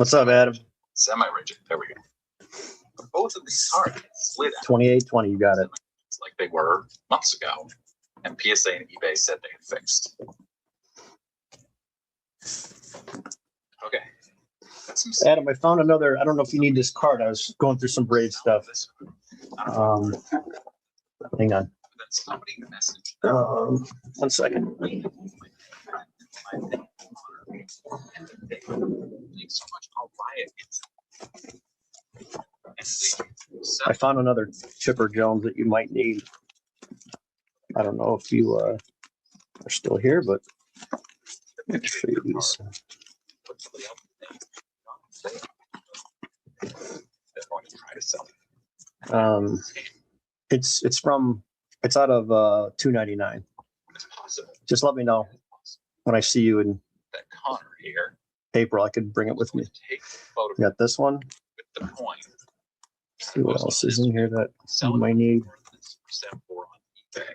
What's up, Adam? Semi-rigid. There we go. But both of these cards slid out 2820, you got it. like they were months ago, and PSA and eBay said they had fixed. Okay. Adam, I found another. I don't know if you need this card. I was going through some Brave stuff. Hang on. Somebody messaged. 1 second. So much, I'll buy it. I found another Chipper Jones that you might need. I don't know if you are still here, but let me show you these. They're going to try to sell it. It's out of $2.99. It's possible Just let me know when I see you in that Connor here April. I could bring it with me. take the photo Got this one. with the coin. See what else is in here that you might need.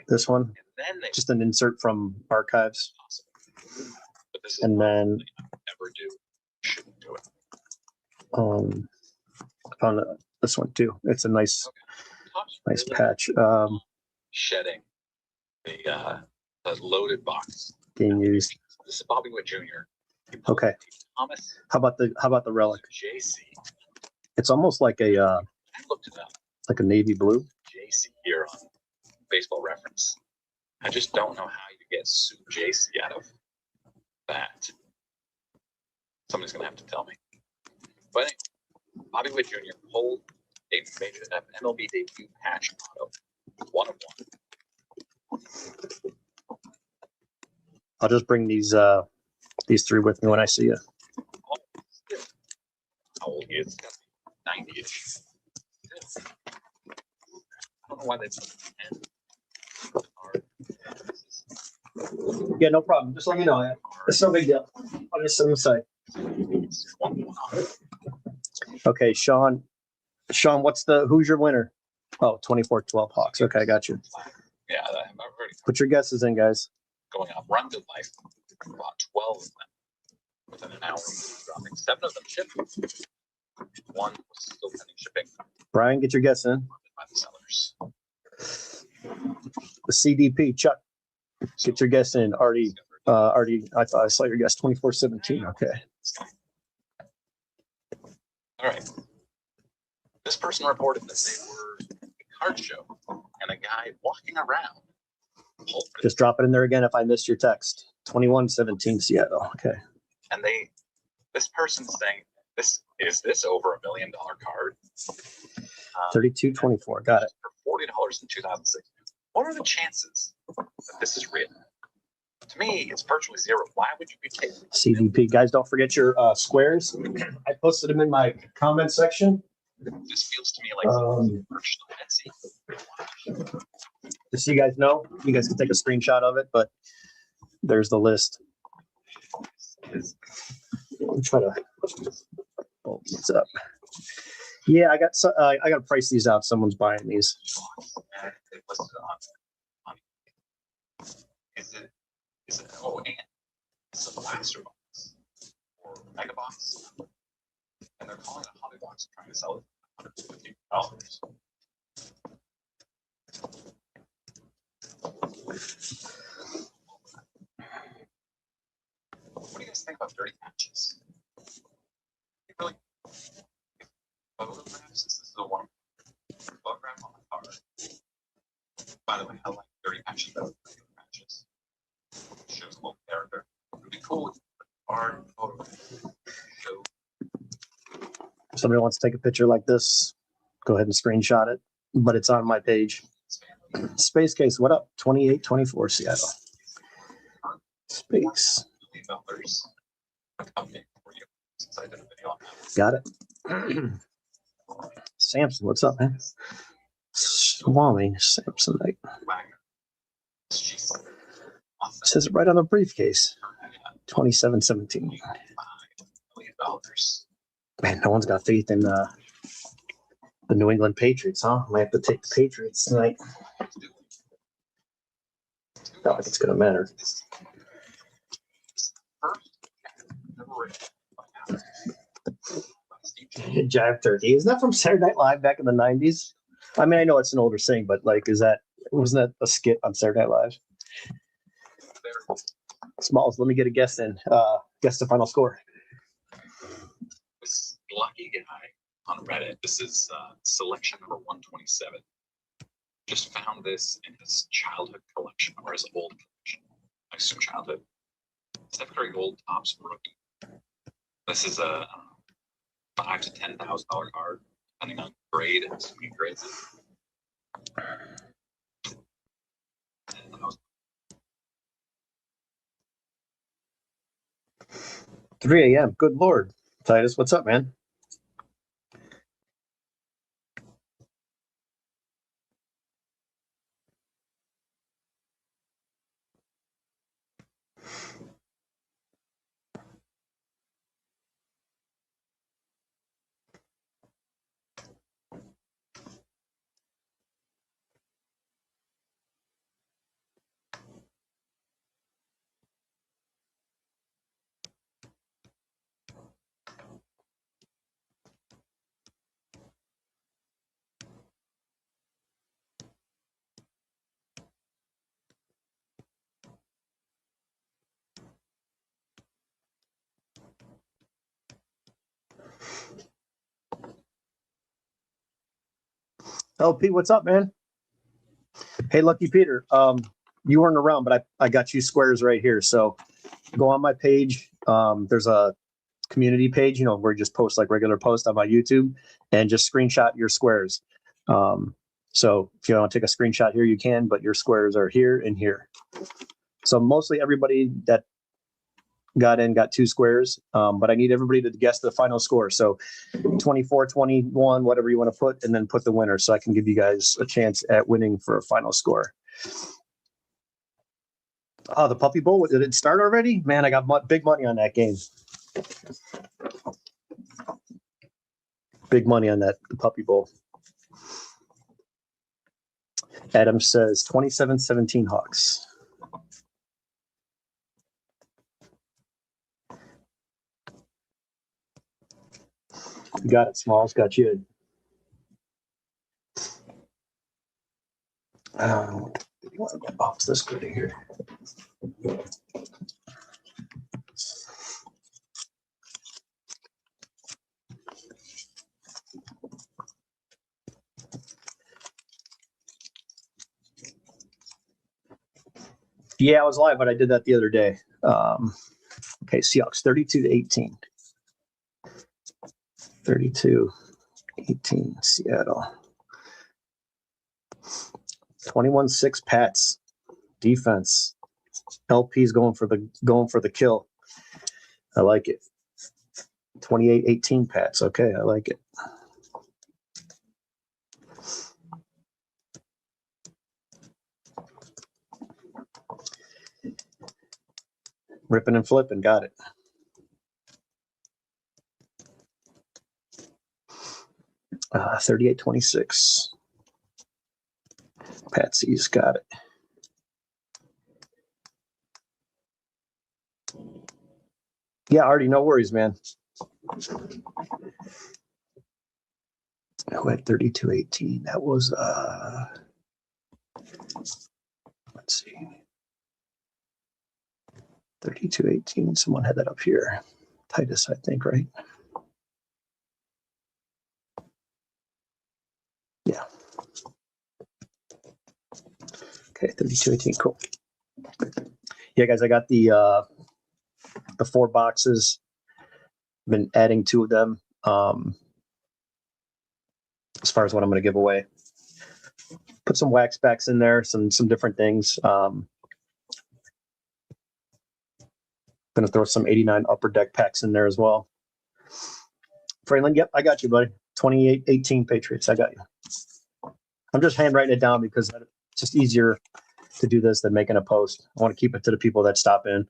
This one, And then they just an insert from archives, but this is and then never do. Shouldn't do it. I found this one too. It's a nice Topps really patch. shedding the loaded box. Being used. This is Bobby Witt Jr. Okay. Thomas How about the relic? JC. It's almost like I looked it up. a navy blue. JC here on Baseball Reference. I just don't know how you get Sue JC out of that. Somebody's gonna have to tell me. But anyway, Bobby Witt Jr. pulled a major MLB debut patch auto, 1 of 1. I'll just bring these three with me when I see you. How old he is? 90-ish. I don't know why they put 10. Yeah, no problem. Just let me know. It's no big deal. I'll just set them aside. Okay, Sean, who's your winner? Oh, 24-12 Hawks. Okay, I got you. Yeah, I'm already Put your guesses in, guys. going up. Run Good Life. Bought 12 of them within an hour of dropping. 7 of them shipped. 1 was still pending shipping Brian, get your guess in. by the sellers. The CDP, Chuck, get your guess in. Artie, I thought I saw your guess. 24-17. Okay. All right. This person reported that they were at a card show and a guy walking around. Just drop it in there again if I missed your text. 21-17 Seattle. Okay. And this person's saying, this over $1 million card? 32-24. Got it. For $40 in 2006. What are the chances that this is real? To me, it's virtually zero. Why would you be taking CDP. Guys, don't forget your squares. I posted them in my comment section. this? Feels to me like something purchased on Etsy. Just so you guys know, you guys can take a screenshot of it, but there's the list. Let me try to oh, what's up? Yeah, I got to price these out. Someone's buying these. They listed on is it and it's a blaster box or mega box, and they're calling it a hobby box, trying to sell it $150. What do you guys think about dirty patches? Really, photographs. This is the one photograph on the card. By the way, I like dirty patches better than regular patches. Shows a little character. It would be cool if our photograph showed. If somebody wants to take a picture like this, go ahead and screenshot it, but it's on my page. Space Case, what up? 28-24 Seattle. Space. Got it. Samson, what's up, man? Swami, Samsonite. Says it right on the briefcase. 27-17. Man, no one's got faith in the New England Patriots, huh? Might have to take the Patriots tonight. Not like it's going to matter. Jive Turkey. Isn't that from Saturday Night Live back in the 90s? I mean, I know it's an older saying, but like, wasn't that a skit on Saturday Night Live? Smalls, let me get a guess in. Guess the final score. This lucky guy on Reddit. This is selection number 127. Just found this in his childhood collection or his old collection. I assume childhood. Steph Curry Gold Topps rookie. This is a $5,000 to $10,000 card, depending on grade. So many grades. 10,000. 3 a.m. Good Lord. Titus, what's up, man? LP, what's up, man? Hey, Lucky Peter. You weren't around, but I got you squares right here. So go on my page. There's a community page, where you just post like regular posts on my YouTube, and just screenshot your squares. So if you want to take a screenshot here, you can, but your squares are here and here. So mostly everybody that got 2 squares, but I need everybody to guess the final score. So 24, 21, whatever you want to put, and then put the winner so I can give you guys a chance at winning for a final score. Oh, the Puppy Bowl, did it start already? Man, I got big money on that game. Big money on the Puppy Bowl. Adam says 27-17 Hawks. You got it, Smalls. Got you. You want to get off this good here. Yeah, I was live, but I did that the other day. Okay, Seahawks 32-18. 32-18 Seattle. 21-6 Pats defense. LP's going for the kill. I like it. 28-18 Pats. Okay, I like it. Ripping and flipping, got it. Uh, 38-26. Patsy's got it. Yeah, Artie, no worries, man. Who had 32-18? That was let's see. 32-18. Someone had that up here. Titus, I think, right? Yeah. Okay, 32-18. Cool. Yeah, guys, I got the 4 boxes. Been adding 2 of them. As far as what I'm going to give away, put some wax backs in there, some different things. Going to throw some 89 upper deck packs in there as well. Frayland, yep, I got you, buddy. 28-18 Patriots, I got you. I'm just handwriting it down because it's just easier to do this than making a post. I want to keep it to the people that stop in,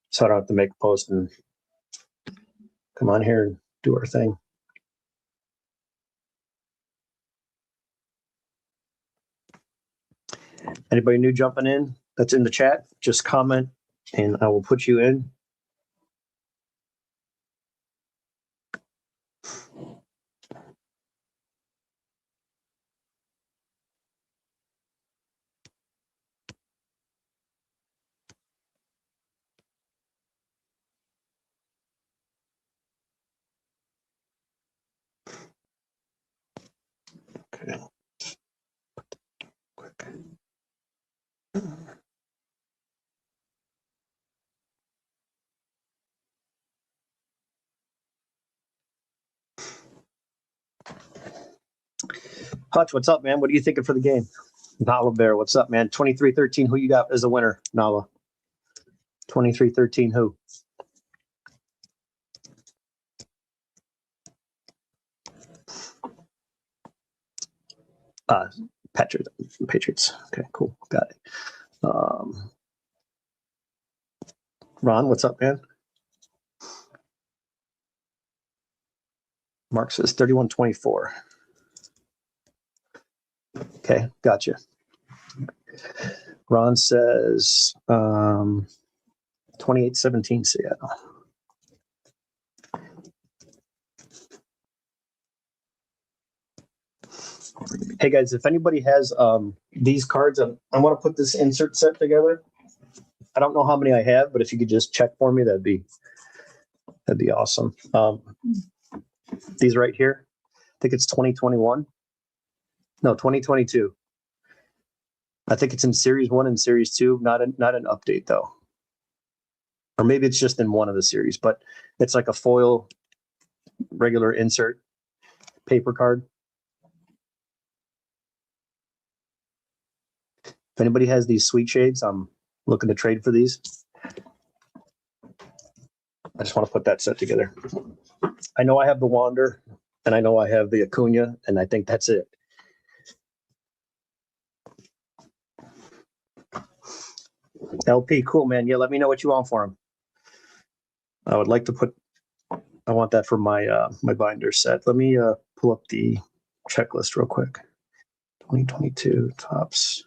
so I don't have to make a post and come on here and do our thing. Anybody new jumping in that's in the chat, just comment and I will put you in. Okay. Quick. Hutch, what's up, man? What are you thinking for the game? Nala Bear, what's up, man? 23-13, who you got as a winner, Nala? 23-13, who? Patriots. Okay, cool. Got it. Ron, what's up, man? Mark says 31-24. Okay, gotcha. Ron says 28-17 Seattle. Hey guys, if anybody has these cards, I want to put this insert set together. I don't know how many I have, but if you could just check for me, that'd be awesome. These right here, I think it's 2021. No, 2022. I think it's in series 1 and series 2, not an update though. Or maybe it's just in one of the series, but it's like a foil regular insert paper card. If anybody has these sweet shades, I'm looking to trade for these. I just want to put that set together. I know I have the Wander, and I know I have the Acuna, and I think that's it. LP, cool, man. Yeah, let me know what you want for him. I would like to put, I want that for my my binder set. Let me pull up the checklist real quick. 2022 tops.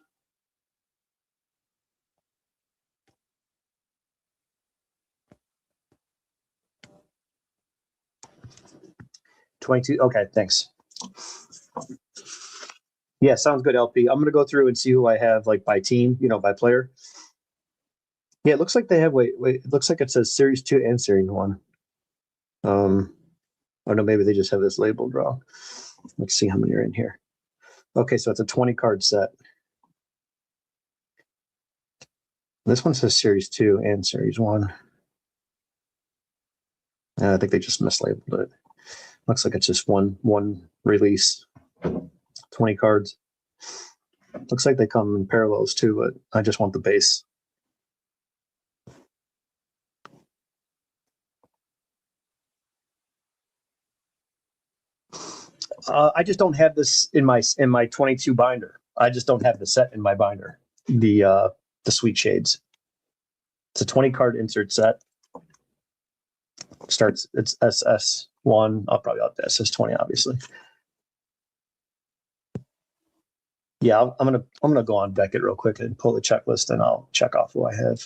Okay, thanks. Yeah, sounds good, LP. I'm gonna go through and see who I have, like by team, by player. Yeah, it looks like they have. Wait. It looks like it says Series 2 and Series 1. Oh no, maybe they just have this labeled wrong. Let's see how many are in here. Okay, so it's a 20 card set. This one says Series 2 and Series 1. I think they just mislabeled it. Looks like it's just one release. 20 cards. Looks like they come in parallels too, but I just want the base. I just don't have this in my 22 binder. I just don't have the set in my binder. The Sweet Shades. It's a 20 card insert set. Starts, it's SS1. I'll probably out the SS20, obviously. Yeah, I'm gonna go on Beckett real quick and pull the checklist, and I'll check off who I have.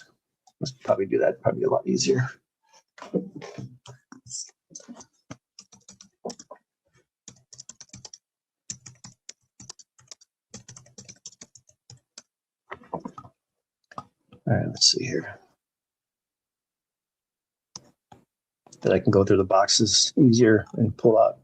Let's probably do that. Probably a lot easier. All right, let's see here. That I can go through the boxes easier and pull out.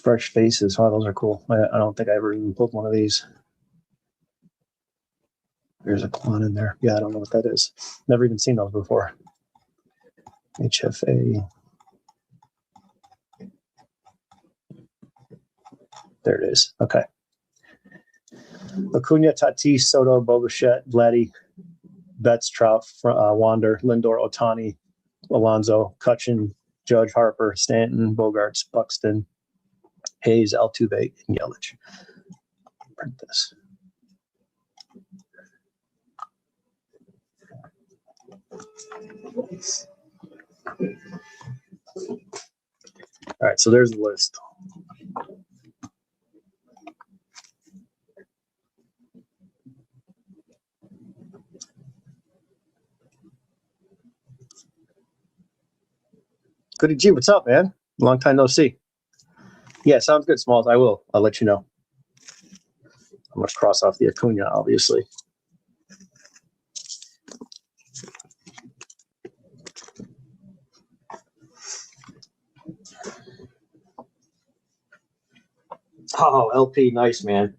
Fresh faces. Oh, those are cool. I don't think I ever even pulled one of these. There's a clone in there. Yeah, I don't know what that is. Never even seen those before. HFA. There it is. Okay. Acuna, Tatis, Soto, Bobichette, Vladdy, Betts, Trout, Wander, Lindor, Ohtani, Alonso, Cutchin, Judge, Harper, Stanton, Bogarts, Buxton, Hayes, Altuve, and Yelich. Print this. All right, so there's the list. Goody G, what's up, man? Long time no see. Yeah, sounds good, Smalls. I will. I'll let you know. I'm going to cross off the Acuna, obviously. Oh, LP, nice, man.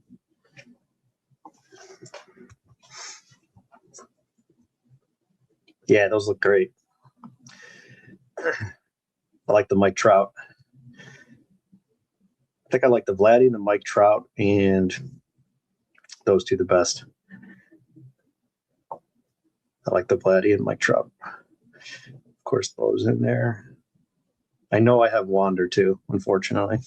Yeah, those look great. I like the Mike Trout. I think I like the Vladdy and the Mike Trout, and those two the best. I like the Vladdy and Mike Trout. Of course, Bo's in there. I know I have Wander too, unfortunately.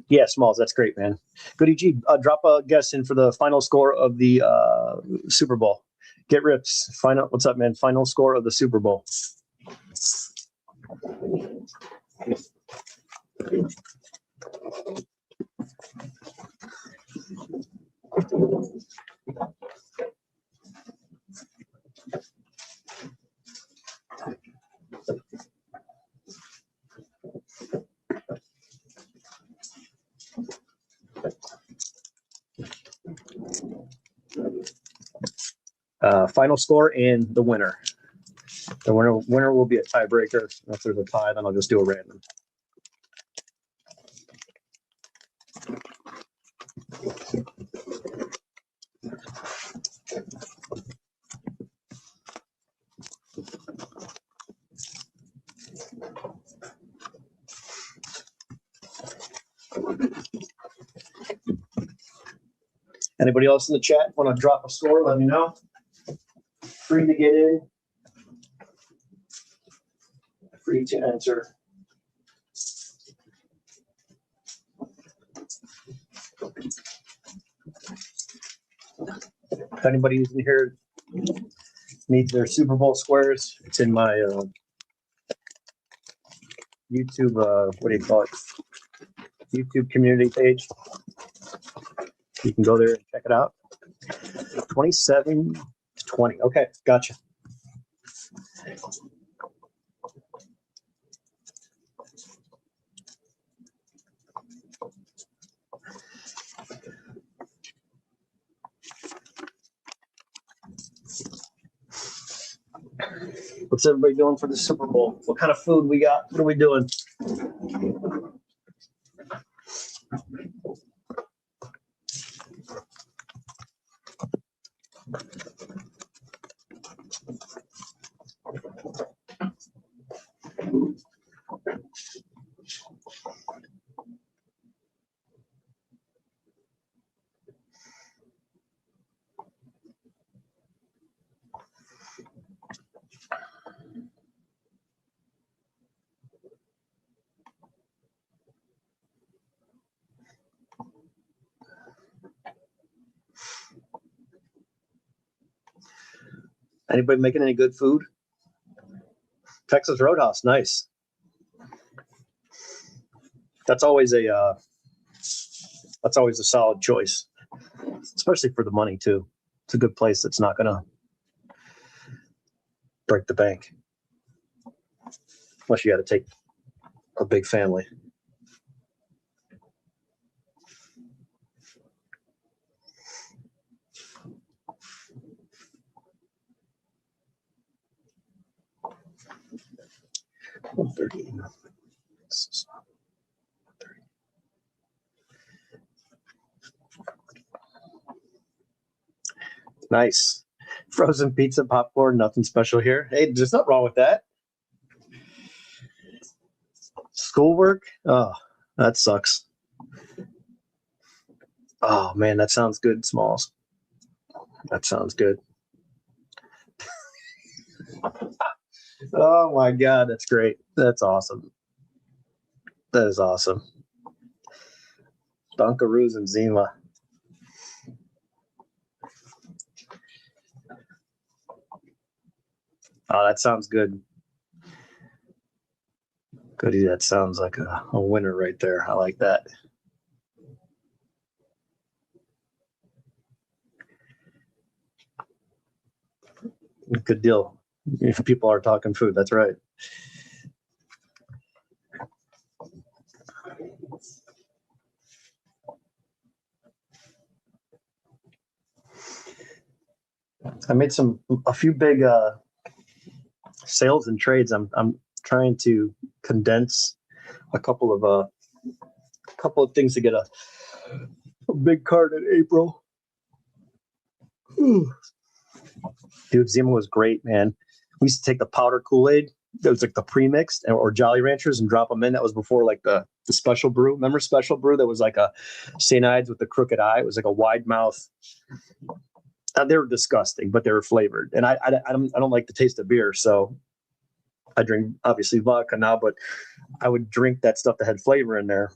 Yeah, Smalls, that's great, man. Goody G, drop a guess in for the final score of the Super Bowl. Get rips. Final, what's up, man? Final score of the Super Bowl. Final score and the winner. The winner will be a tiebreaker. If there's a tie, then I'll just do a random. Anybody else in the chat want to drop a score? Let me know. Free to get in. Free to enter. If anybody who's in here needs their Super Bowl squares, it's in my YouTube, what do you call it? YouTube community page. You can go there and check it out. 27 to 20. Okay, gotcha. What's everybody doing for the Super Bowl? What kind of food we got? What are we doing? Anybody making any good food? Texas Roadhouse, nice. That's always a solid choice, especially for the money too. It's a good place that's not gonna break the bank, unless you got to take a big family. $130. Nice. Frozen pizza, popcorn, nothing special here. Hey, there's nothing wrong with that. Schoolwork? Oh, that sucks. Oh, man, that sounds good, Smalls. That sounds good. Oh, my God, that's great. That's awesome. That is awesome. Dunkaroos and Zima. Oh, that sounds good. Goody, that sounds like a winner right there. I like that. Good deal. If people are talking food, that's right. I made a few big sales and trades. I'm trying to condense a couple of things to get a big card in April. Dude, Zima was great, man. We used to take the powder Kool-Aid that was like the pre-mixed or Jolly Ranchers and drop them in. That was before like the special brew. Remember special brew? That was like a St. Ides with the crooked eye. It was like a wide mouth. They were disgusting, but they were flavored. And I don't like the taste of beer, so I drink obviously vodka now, but I would drink that stuff that had flavor in there.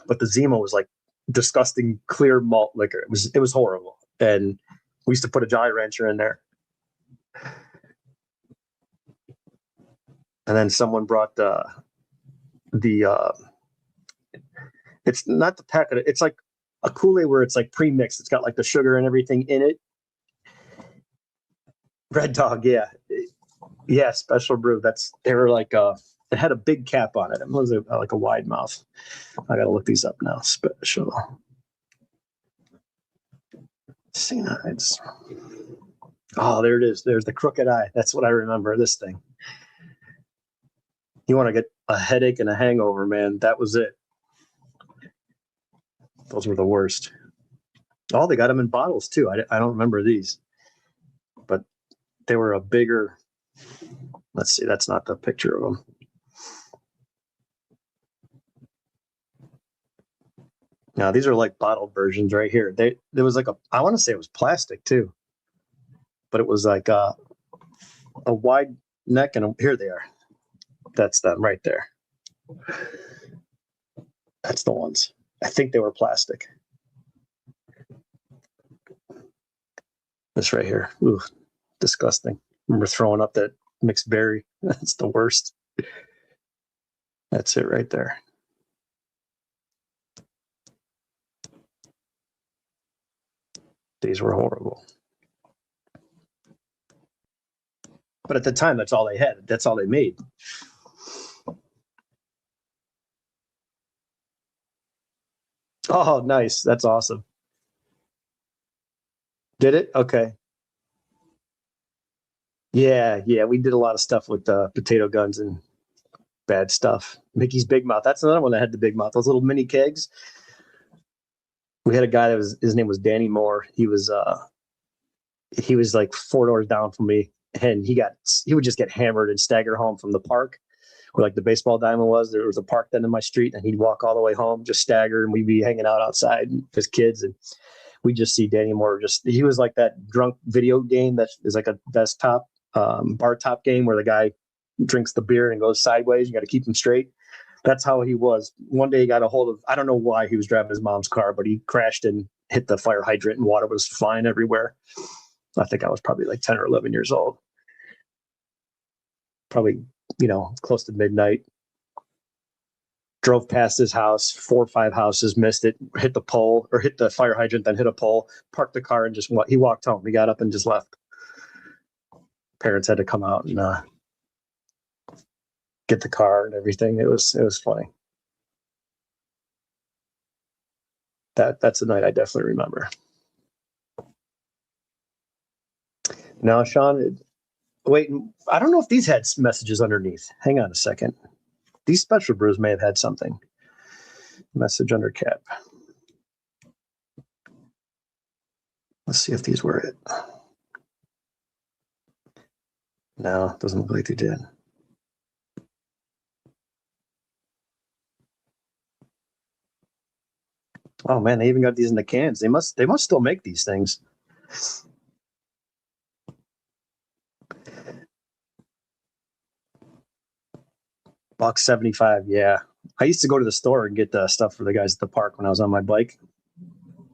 But the Zima was like disgusting clear malt liquor. It was horrible. And we used to put a Jolly Rancher in there. And then someone brought the it's not the packet. It's like a Kool-Aid where it's like pre-mixed. It's got like the sugar and everything in it. Red Dog, yeah. Yeah, special brew. They were like it had a big cap on it. It was like a wide mouth. I gotta look these up now. Special. St. Ides. Oh, there it is. There's the crooked eye. That's what I remember. This thing. You want to get a headache and a hangover, man. That was it. Those were the worst. Oh, they got them in bottles too. I don't remember these, but they were a bigger. Let's see. That's not the picture of them. Now these are like bottled versions right here. There was like I want to say it was plastic too, but it was like a wide neck and here they are. That's them right there. That's the ones. I think they were plastic. This right here. Ooh, disgusting. Remember throwing up that mixed berry? That's the worst. That's it right there. These were horrible. But at the time, that's all they had. That's all they made. Oh, nice. That's awesome. Did it? Okay. Yeah, yeah. We did a lot of stuff with potato guns and bad stuff. Mickey's Big Mouth. That's another one that had the big mouth. Those little mini kegs. We had a guy his name was Danny Moore. He was like 4 doors down from me, and he would just get hammered and stagger home from the park where like the baseball diamond was. There was a park then in my street, and he'd walk all the way home, just stagger, and we'd be hanging out outside as kids, and we just see Danny Moore. He was like that drunk video game that is like a desktop bar top game where the guy drinks the beer and goes sideways. You got to keep him straight. That's how he was. One day he got a hold of, I don't know why he was driving his mom's car, but he crashed and hit the fire hydrant and water was flying everywhere. I think I was probably like 10 or 11 years old. Probably, close to midnight. Drove past his house, 4 or 5 houses, missed it, hit the pole or hit the fire hydrant, then hit a pole, parked the car and he walked home. He got up and just left. Parents had to come out and get the car and everything. It was funny. That's a night I definitely remember. Now, Sean, wait, I don't know if these had messages underneath. Hang on a second. These special brews may have had something. Message under cap. Let's see if these were it. No, doesn't look like they did. Oh man, they even got these in the cans. They must still make these things. $1.75. Yeah. I used to go to the store and get the stuff for the guys at the park when I was on my bike.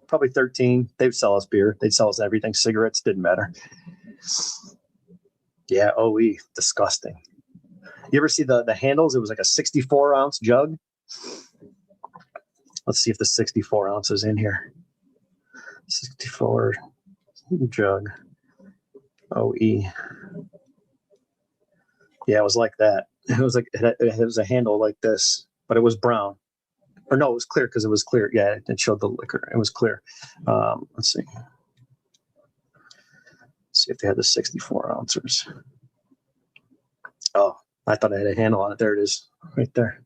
Probably 13. They'd sell us beer. They'd sell us everything. Cigarettes, didn't matter. Yeah, OE, disgusting. You ever see the handles? It was like a 64-ounce jug. Let's see if the 64 ounce is in here. 64 jug. OE. Yeah, it was like that. It was like it was a handle like this, but it was brown. Or no, it was clear because it was clear. Yeah, it showed the liquor. It was clear. Let's see. See if they had the 64 ounces. Oh, I thought I had a handle on it. There it is, right there.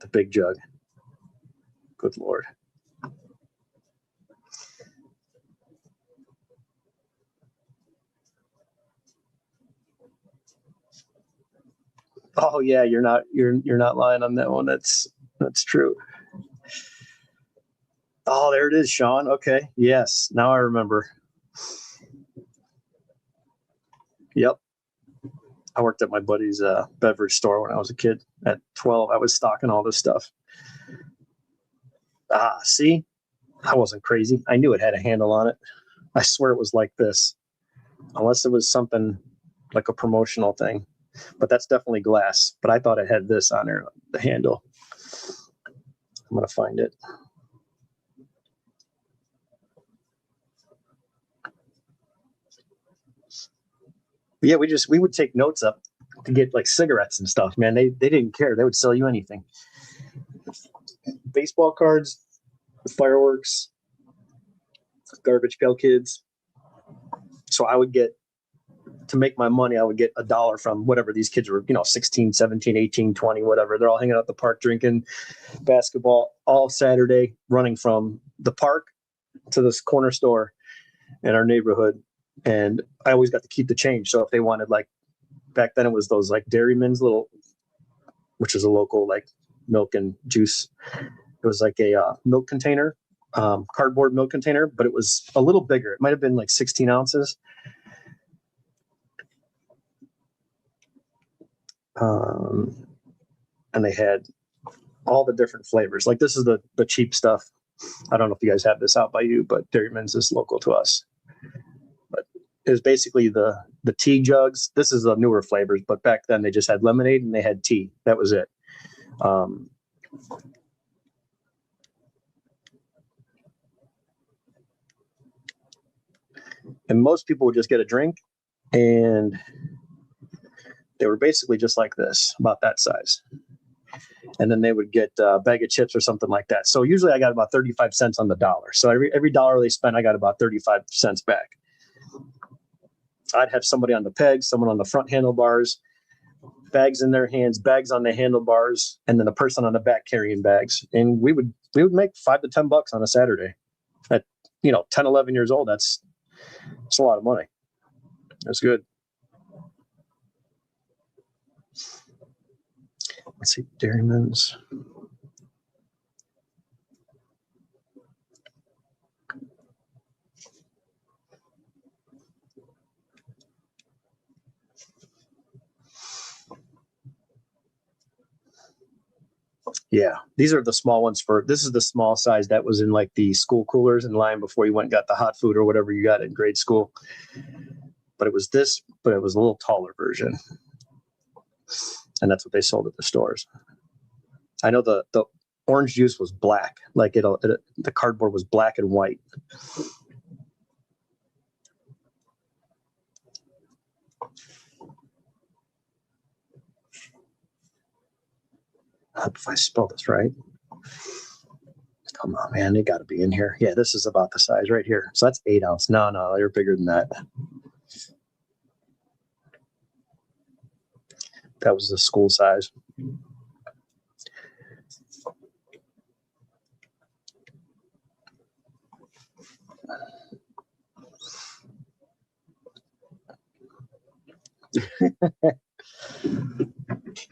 The big jug. Good Lord. Oh yeah, you're not lying on that one. That's true. Oh, there it is, Sean. Okay. Yes. Now I remember. Yep. I worked at my buddy's beverage store when I was a kid. At 12, I was stocking all this stuff. Ah, see? I wasn't crazy. I knew it had a handle on it. I swear it was like this. Unless it was something like a promotional thing. But that's definitely glass. But I thought it had this on there, the handle. I'm going to find it. But yeah, we would take notes up to get like cigarettes and stuff, man. They didn't care. They would sell you anything. Baseball cards, fireworks, Garbage Pail Kids. So I would get, to make my money, I would get $1 from whatever these kids were, 16, 17, 18, 20, whatever. They're all hanging out at the park drinking basketball all Saturday, running from the park to this corner store in our neighborhood. And I always got to keep the change. So if they wanted, like, back then it was those like Dairyman's little, which is a local like milk and juice. It was like a milk container, cardboard milk container, but it was a little bigger. It might have been like 16 ounces. And they had all the different flavors. Like, this is the cheap stuff. I don't know if you guys have this out by you, but Dairyman's is local to us. But it was basically the tea jugs. This is the newer flavors, but back then they just had lemonade and they had tea. That was it. And most people would just get a drink, and they were basically just like this, about that size. And then they would get a bag of chips or something like that. So usually I got about 35 cents on the dollar. So every dollar they spent, I got about 35 cents back. I'd have somebody on the pegs, someone on the front handlebars, bags in their hands, bags on the handlebars, and then the person on the back carrying bags. And we would make $5 to $10 on a Saturday. At 10, 11 years old, that's a lot of money. That's good. Let's see, Dairyman's. Yeah, these are the small ones. This is the small size that was in like the school coolers in line before you went and got the hot food or whatever you got in grade school. But it was this, but it was a little taller version. And that's what they sold at the stores. I know the orange juice was black, like the cardboard was black and white. If I spell this right. Come on, man, they got to be in here. Yeah, this is about the size right here. So that's 8 ounce. No, they're bigger than that. That was the school size.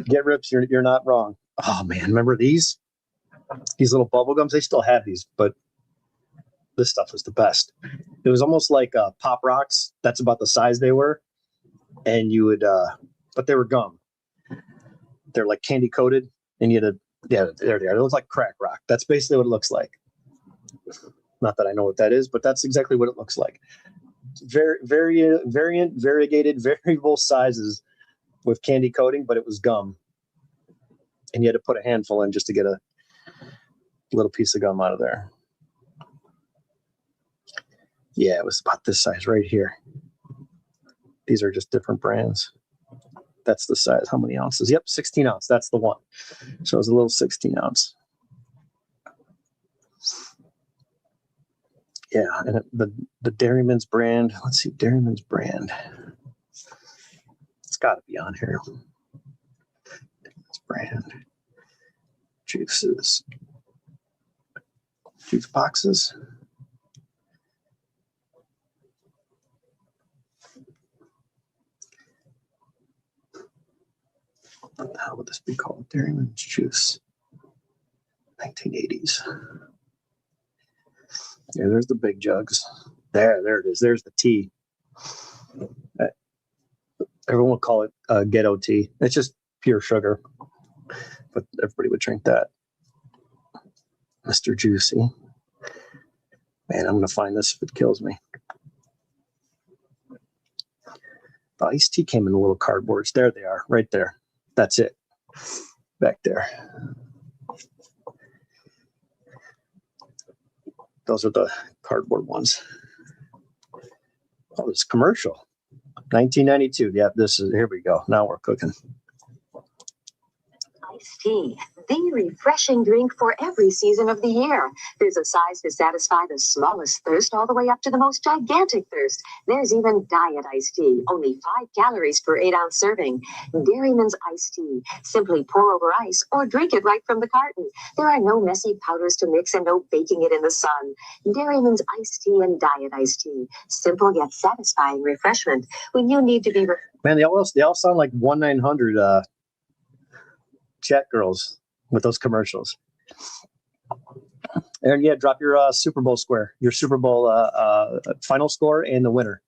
Get Rips, you're not wrong. Oh man, remember these little bubble gums? They still have these, but this stuff was the best. It was almost like Pop Rocks. That's about the size they were, and you would, but they were gum. They're like candy coated, and you had there they are. It looks like crack rock. That's basically what it looks like. Not that I know what that is, but that's exactly what it looks like. Variegated, variable sizes with candy coating, but it was gum. And you had to put a handful in just to get a little piece of gum out of there. Yeah, it was about this size right here. These are just different brands. That's the size. How many ounces? Yep, 16 ounce. That's the one. So it's a little 16 ounce. Yeah, and the Dairyman's brand. Let's see, Dairyman's brand. It's got to be on here. It's brand juices, juice boxes. What the hell would this be called? Dairyman's juice. 1980s. Yeah, there's the big jugs. There it is. There's the tea. Everyone would call it ghetto tea. It's just pure sugar, but everybody would drink that. Mr. Juicy. Man, I'm going to find this if it kills me. The iced tea came in little cardboards. There they are, right there. That's it. Back there. Those are the cardboard ones. Oh, it's commercial. 1992. Yeah, this is, here we go. Now we're cooking. Iced tea, the refreshing drink for every season of the year. There's a size to satisfy the smallest thirst all the way up to the most gigantic thirst. There's even diet iced tea, only 5 calories per 8-ounce serving. Dairyman's iced tea. Simply pour over ice or drink it right from the carton. There are no messy powders to mix and no baking it in the sun. Dairyman's iced tea and diet iced tea. Simple yet satisfying refreshment when you need to be... Man, they all sound like 1-900 chat girls with those commercials. And yeah, drop your Super Bowl square, your Super Bowl final score and the winner.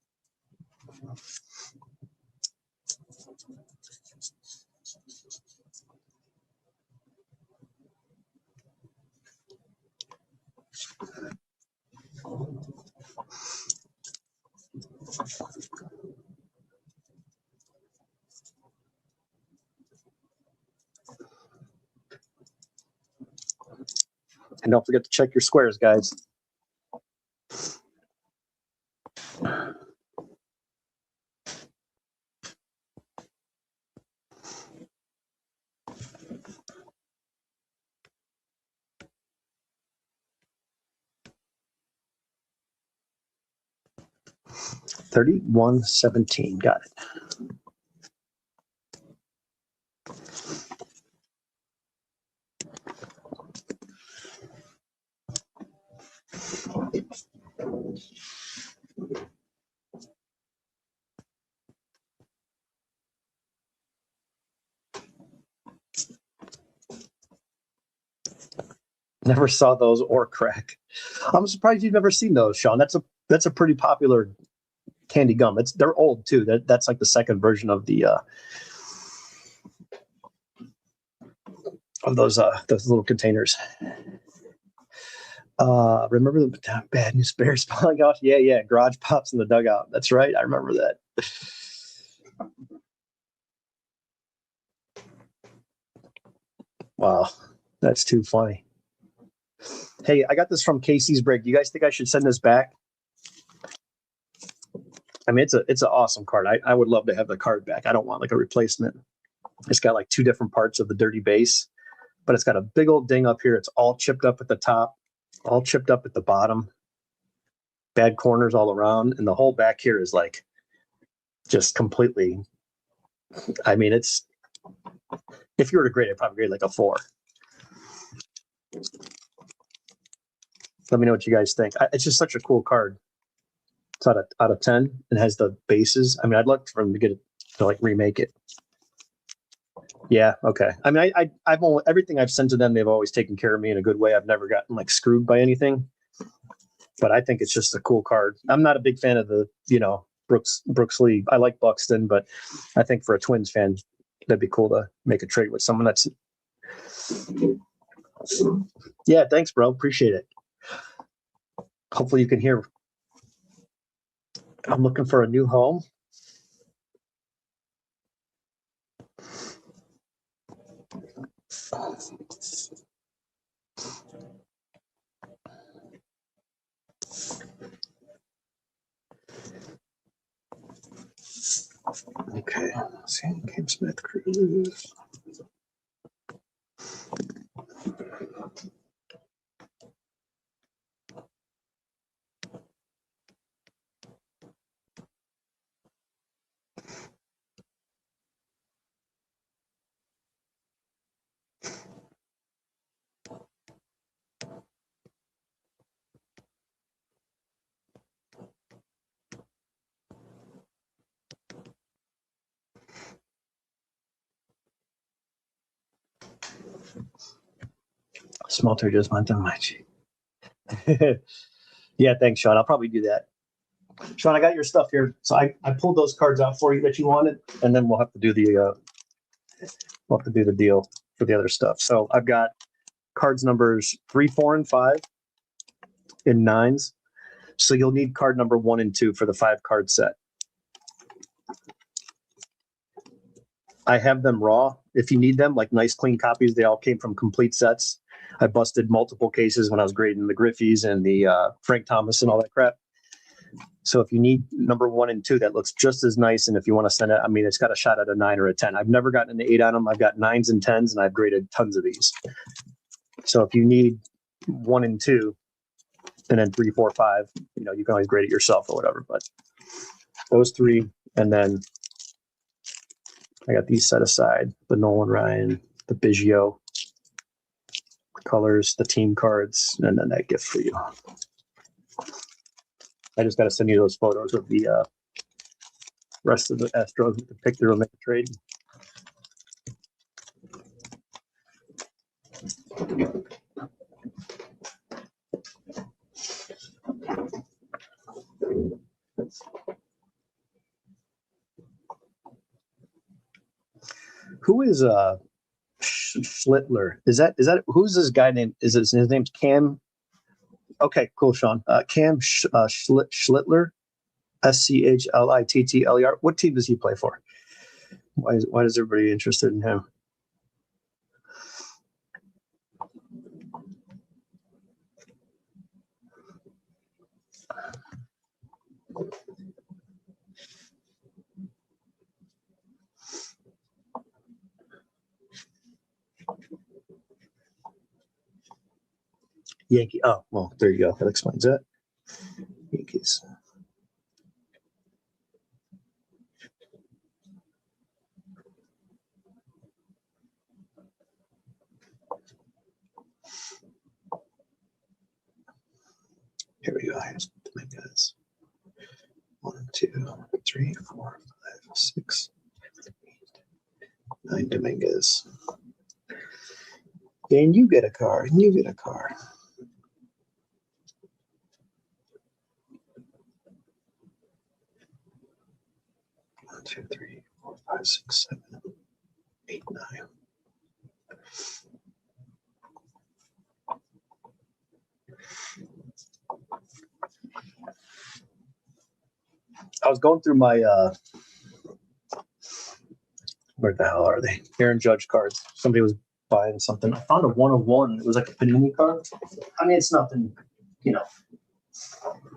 And don't forget to check your squares, guys. $31.17. Got it. Never saw those or crack. I'm surprised you've never seen those, Sean. That's a pretty popular candy gum. They're old too. That's like the second version of the of those little containers. Remember the Bad News Bears falling off? Yeah. Garage Pops in the dugout. That's right. I remember that. Wow, that's too funny. Hey, I got this from Casey's Break. Do you guys think I should send this back? I mean, it's an awesome card. I would love to have the card back. I don't want like a replacement. It's got like 2 different parts of the dirty base, but it's got a big old ding up here. It's all chipped up at the top, all chipped up at the bottom, bad corners all around. And the whole back here is like just completely, I mean, it's, if you were to grade it, probably grade like a 4. Let me know what you guys think. It's just such a cool card. It's out of 10 and has the bases. I mean, I'd love for them to get it to like remake it. Yeah. Okay. I mean, I've only, everything I've sent to them, they've always taken care of me in a good way. I've never gotten like screwed by anything, but I think it's just a cool card. I'm not a big fan of the, Brooks Lee. I like Buxton, but I think for a Twins fan, that'd be cool to make a trade with someone that's. Yeah. Thanks, bro. Appreciate it. Hopefully you can hear. I'm looking for a new home. Okay. See, Cam Smith, Cruz. Smelter just went on my cheek. Yeah, thanks, Sean. I'll probably do that. Sean, I got your stuff here. So I pulled those cards out for you that you wanted, and then we'll have to do the deal for the other stuff. So I've got cards numbers 3, 4, and 5 in 9s. So you'll need card number 1 and 2 for the 5-card set. I have them raw. If you need them, like nice clean copies, they all came from complete sets. I busted multiple cases when I was grading the Griffies and the Frank Thomas and all that crap. So if you need number 1 and 2, that looks just as nice. And if you want to send it, I mean, it's got a shot at a 9 or a 10. I've never gotten an 8 on them. I've got 9s and 10s, and I've graded tons of these. So if you need 1 and 2, and then 3, 4, 5, you can always grade it yourself or whatever. But those 3, and then I got these set aside: the Nolan Ryan, the Biggio, colors, the team cards, and then that gift for you. I just got to send you those photos of the rest of the Astros with the picture of make a trade. Who is Schlittler? Is that who's this guy named? His name's Cam? Okay, cool, Sean. Cam Schlittler, Schlittler. What team does he play for? Why is everybody interested in him? Yankee. Oh, well, there you go. That explains that. Yankees. Here we go. Here's my guys. 1, 2, 3, 4, 5, 6, 8, 9 Dominguez. And you get a car, and you get a car. One, 2, 3, 4, 5, 6, 7, 8, 9. I was going through my where the hell are they? Aaron Judge cards. Somebody was buying something. I found a 1/1. It was like a Panini card. I mean, it's nothing,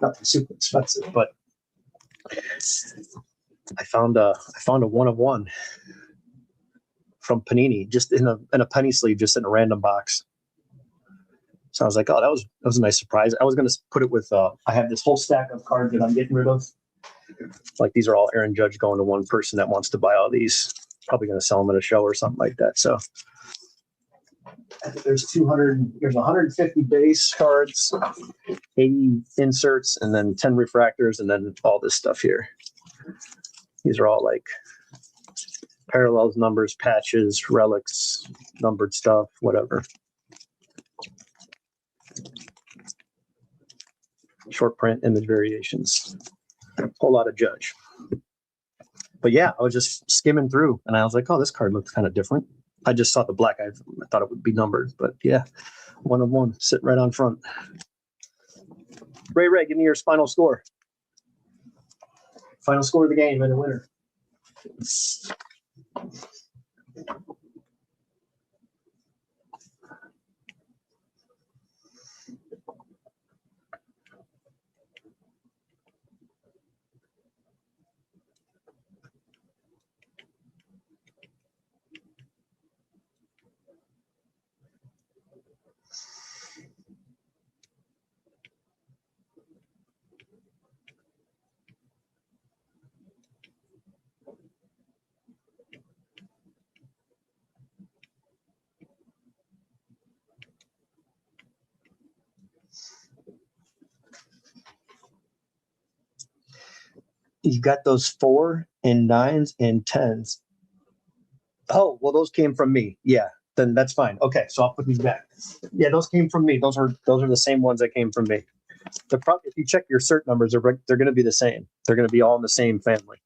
nothing super expensive, but I found a 1/1 from Panini, just in a penny sleeve, just in a random box. So I was like, oh, that was a nice surprise. I was going to put it with. I have this whole stack of cards that I'm getting rid of. Like these are all Aaron Judge going to one person that wants to buy all these. Probably going to sell them at a show or something like that. So I think there's 150 base cards, 80 inserts, and then 10 refractors, and then all this stuff here. These are all like parallels, numbers, patches, relics, numbered stuff, whatever. Short print, image variations. Whole lot of Judge. But yeah, I was just skimming through, and I was like, oh, this card looks kind of different. I just saw the black. I thought it would be numbered, but yeah, 1/1, sitting right on front. Ray, give me your final score. Final score of the game and the winner. You got those 4 and 9s and 10s. Oh, well, those came from me. Yeah, then that's fine. Okay, so I'll put these back. Yeah, those came from me. Those are the same ones that came from me. They're probably, if you check your cert numbers, they're going to be the same. They're going to be all in the same family.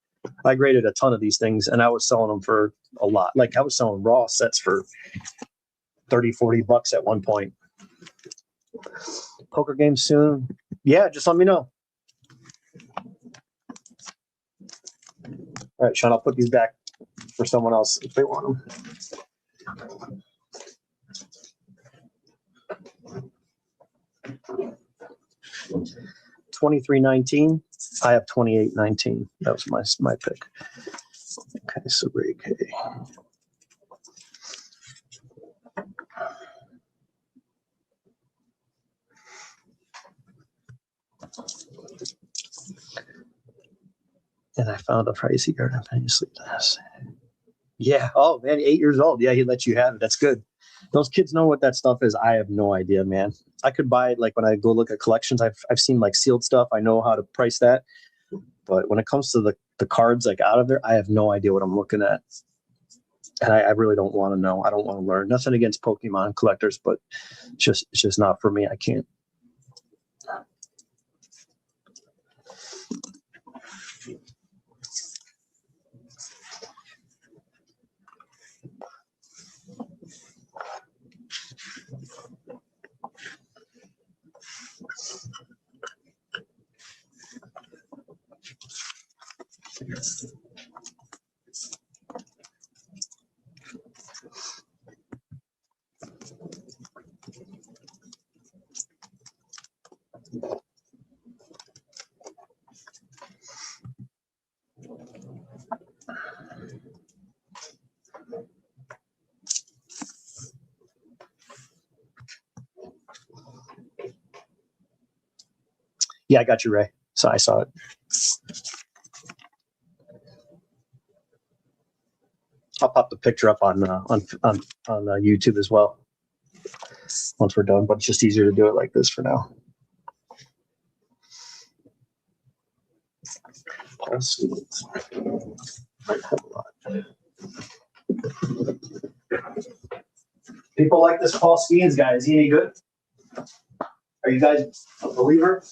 I graded a ton of these things, and I was selling them for a lot. Like I was selling raw sets for $30-$40 at one point. Poker game soon. Yeah, just let me know. All right, Sean, I'll put these back for someone else if they want them. 2319. I have 2819. That was my pick. Okay, so Ray K. And I found a pricey card. I'm sleep this. Yeah. Oh man, 8 years old. Yeah, he lets you have it. That's good. Those kids know what that stuff is. I have no idea, man. I could buy it like when I go look at collections. I've seen like sealed stuff. I know how to price that. But when it comes to the cards like out of there, I have no idea what I'm looking at. And I really don't want to know. I don't want to learn. Nothing against Pokemon collectors, but it's just not for me. I can't. Yeah, I got you, Ray. So I saw it. I'll pop the picture up on YouTube as well once we're done. But it's just easier to do it like this for now. People like this Paul Skeens guy. Is he any good? Are you guys a believer?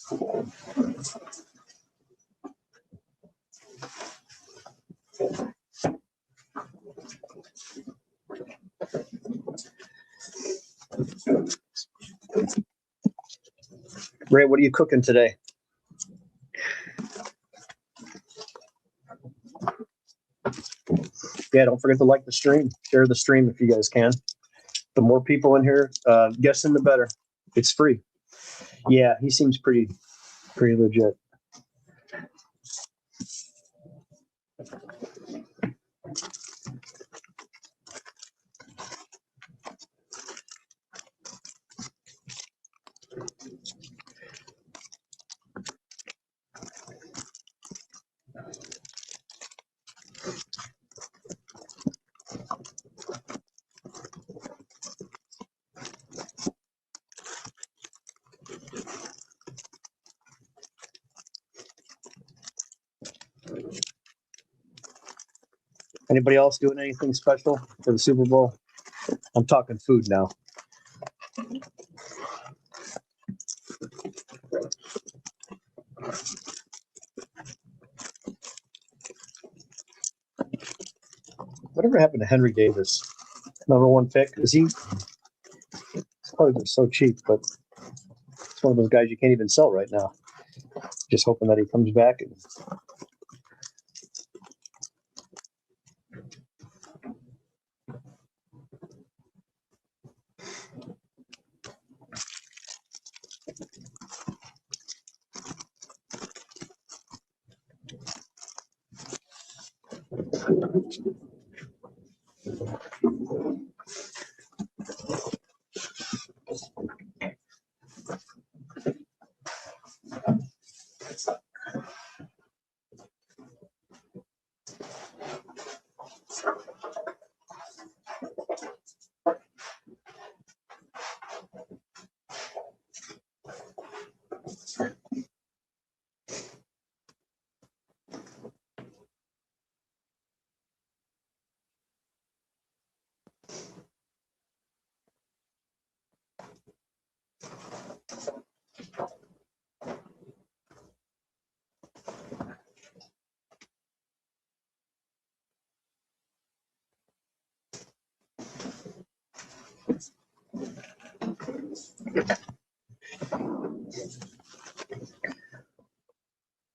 Ray, what are you cooking today? Yeah, don't forget to like the stream. Share the stream if you guys can. The more people in here, guessing the better. It's free. Yeah, he seems pretty legit. Anybody else doing anything special for the Super Bowl? I'm talking food now. Whatever happened to Henry Davis? Number one pick. Is he? It's probably so cheap, but it's one of those guys you can't even sell right now. Just hoping that he comes back.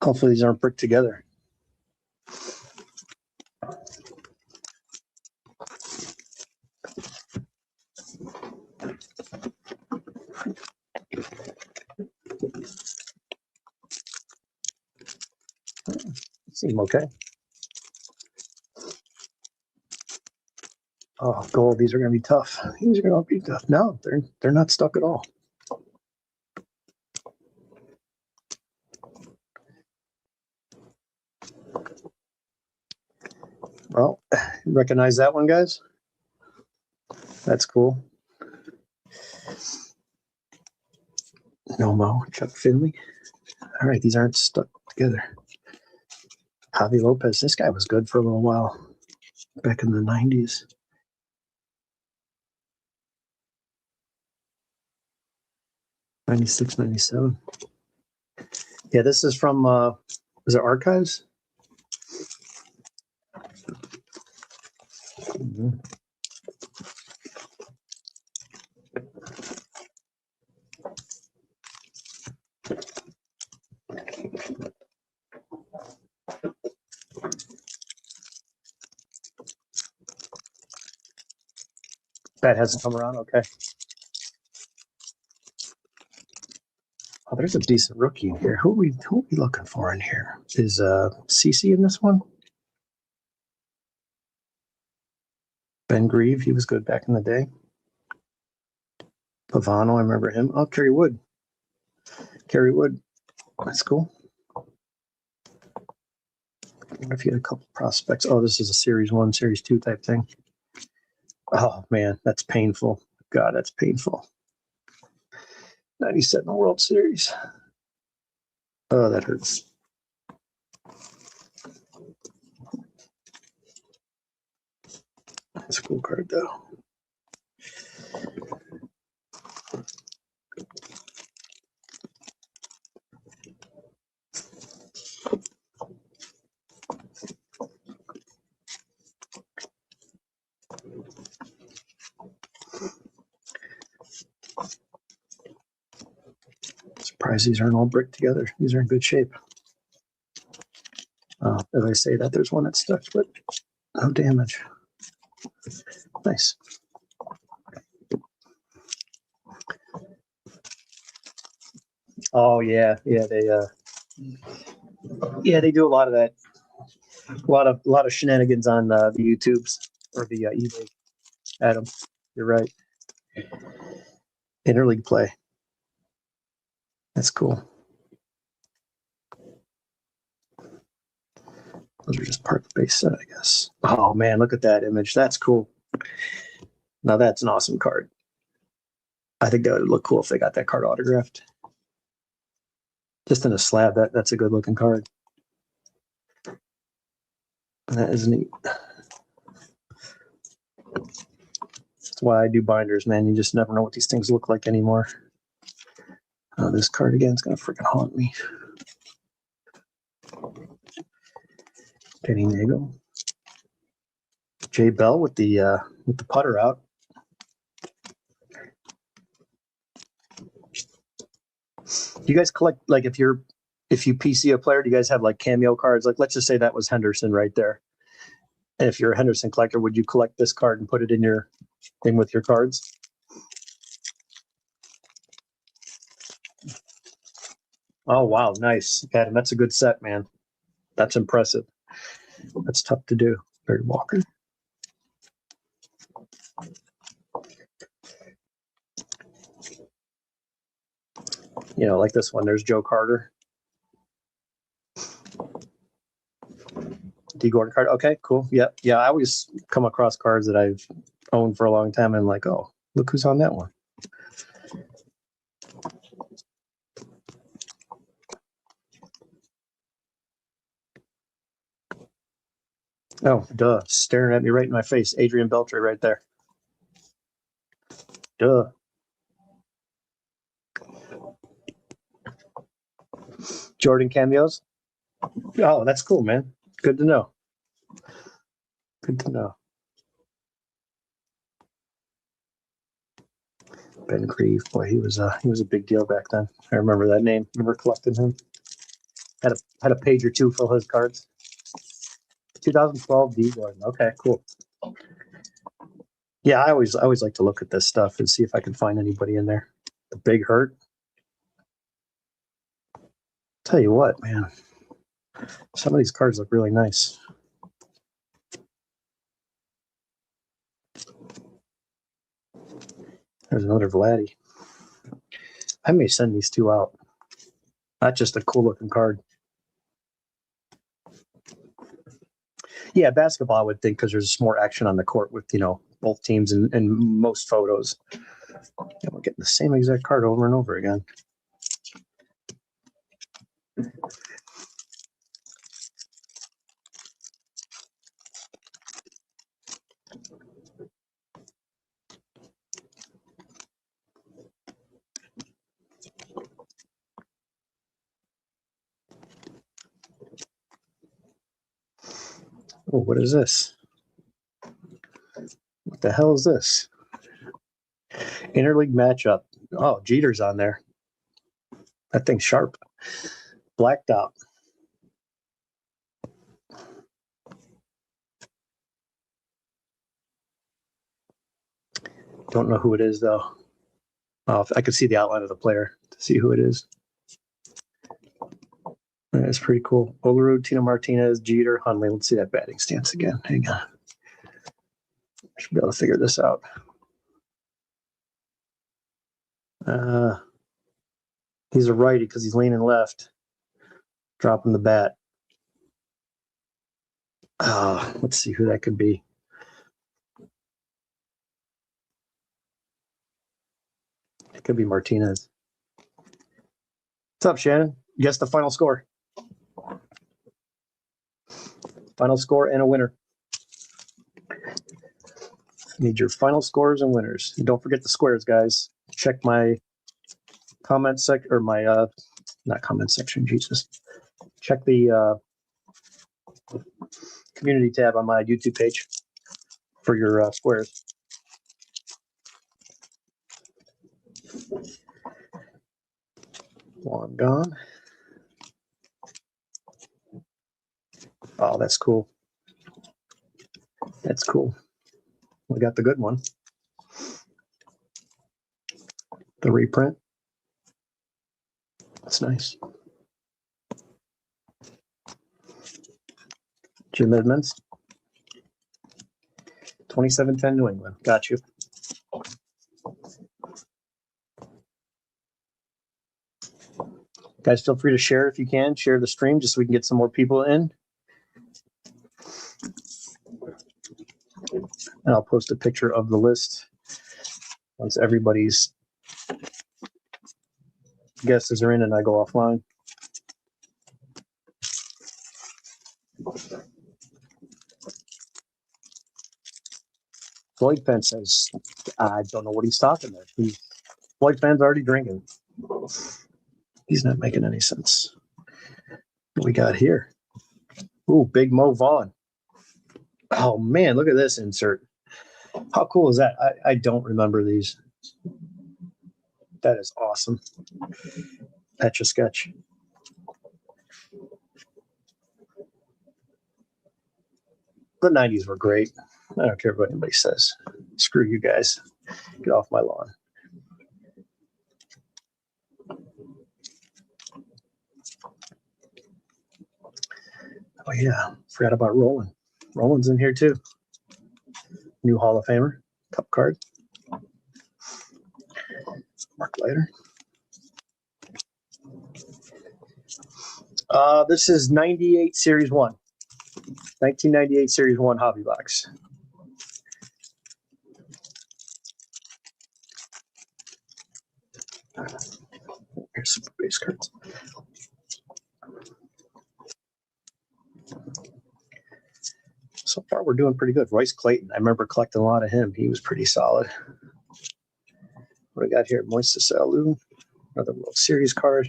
Hopefully these aren't bricked together. Seem okay. Oh, gold. These are going to be tough. These are going to be tough. No, they're not stuck at all. Well, recognize that one, guys? That's cool. Nomo, Chuck Finley. All right, these aren't stuck together. Javi Lopez. This guy was good for a little while back in the 90s. '96, '97. Yeah, this is from, is it Archives? Mhm. That hasn't come around. Okay. Oh, there's a decent rookie in here. Who are we looking for in here? Is CC in this one? Ben Grieve, he was good back in the day. Pavano, I remember him. Oh, Kerry Wood. Kerry Wood. That's cool. I wonder if he had a couple prospects. Oh, this is a Series 1, Series 2 type thing. Oh, man, that's painful. God, that's painful. 97 World Series. Oh, that hurts. That's a cool card, though. Surprised these aren't all bricked together. These are in good shape. As I say that, there's one that's stuck, but no damage. Nice. Oh yeah, they do a lot of that. A lot of shenanigans on the YouTubes or the eBay. Adam, you're right. Interleague play. That's cool. Those are just part of the base set, I guess. Oh man, look at that image. That's cool. Now that's an awesome card. I think that would look cool if they got that card autographed. Just in a slab, that's a good looking card. That is neat. That's why I do binders, man. You just never know what these things look like anymore. Oh, this card again is gonna freaking haunt me. Kenny Nagel. Jay Bell with the putter out. Do you guys collect, like, if you PC a player, do you guys have like cameo cards? Like, let's just say that was Henderson right there. And if you're a Henderson collector, would you collect this card and put it in your thing with your cards? Oh wow, nice, Adam. That's a good set, man. That's impressive. That's tough to do. Barry Walker. You know, like this one. There's Joe Carter. D. Gordon card. Okay, cool. Yep. Yeah, I always come across cards that I've owned for a long time and like, oh, look who's on that one. Oh, duh. Staring at me right in my face. Adrian Beltre right there. Duh. Jordan cameos. Oh, that's cool, man. Good to know. Good to know. Ben Grieve, boy, he was a big deal back then. I remember that name. Remember collecting him. Had a page or two full of his cards. 2012 D Gordon. Okay, cool. Yeah, I always like to look at this stuff and see if I can find anybody in there. The Big Hurt. Tell you what, man. Some of these cards look really nice. There's another Vladdy. I may send these two out. Not just a cool looking card. Yeah, basketball, I would think, because there's more action on the court with, both teams and most photos. And we're getting the same exact card over and over again. Oh, what is this? What the hell is this? Interleague matchup. Oh, Jeter's on there. That thing's sharp. Blacked out. Don't know who it is, though. Oh, I could see the outline of the player to see who it is. That's pretty cool. Olerud, Tino Martinez, Jeter, Hundley. Let's see that batting stance again. Hang on. I should be able to figure this out. He's a righty because he's leaning left. Dropping the bat. Let's see who that could be. It could be Martinez. What's up, Shannon? Guess the final score. Final score and a winner. Need your final scores and winners. And don't forget the squares, guys. Check my comment section, or my not comment section, Jesus. Check the community tab on my YouTube page for your squares. One gone. Oh, that's cool. That's cool. We got the good one. The reprint. That's nice. Jim Edmonds. 2710 New England. Got you. Guys, feel free to share if you can. Share the stream just so we can get some more people in. And I'll post a picture of the list once everybody's guesses are in and I go offline. Floyd Penn says, I don't know what he's talking there. Floyd Penn's already drinking. He's not making any sense. What we got here? Ooh, Big Mo Vaughn. Oh, man, look at this insert. How cool is that? I don't remember these. That is awesome. Etch-a-Sketch. The 90s were great. I don't care what anybody says. Screw you guys. Get off my lawn. Oh, yeah. Forgot about Roland. Roland's in here, too. New Hall of Famer. Cup card. Mark Leiter. This is 98 Series 1. 1998 Series 1 hobby box. Here's some base cards. So far, we're doing pretty good. Royce Clayton. I remember collecting a lot of him. He was pretty solid. What do we got here? Moises Alou. Another World Series card.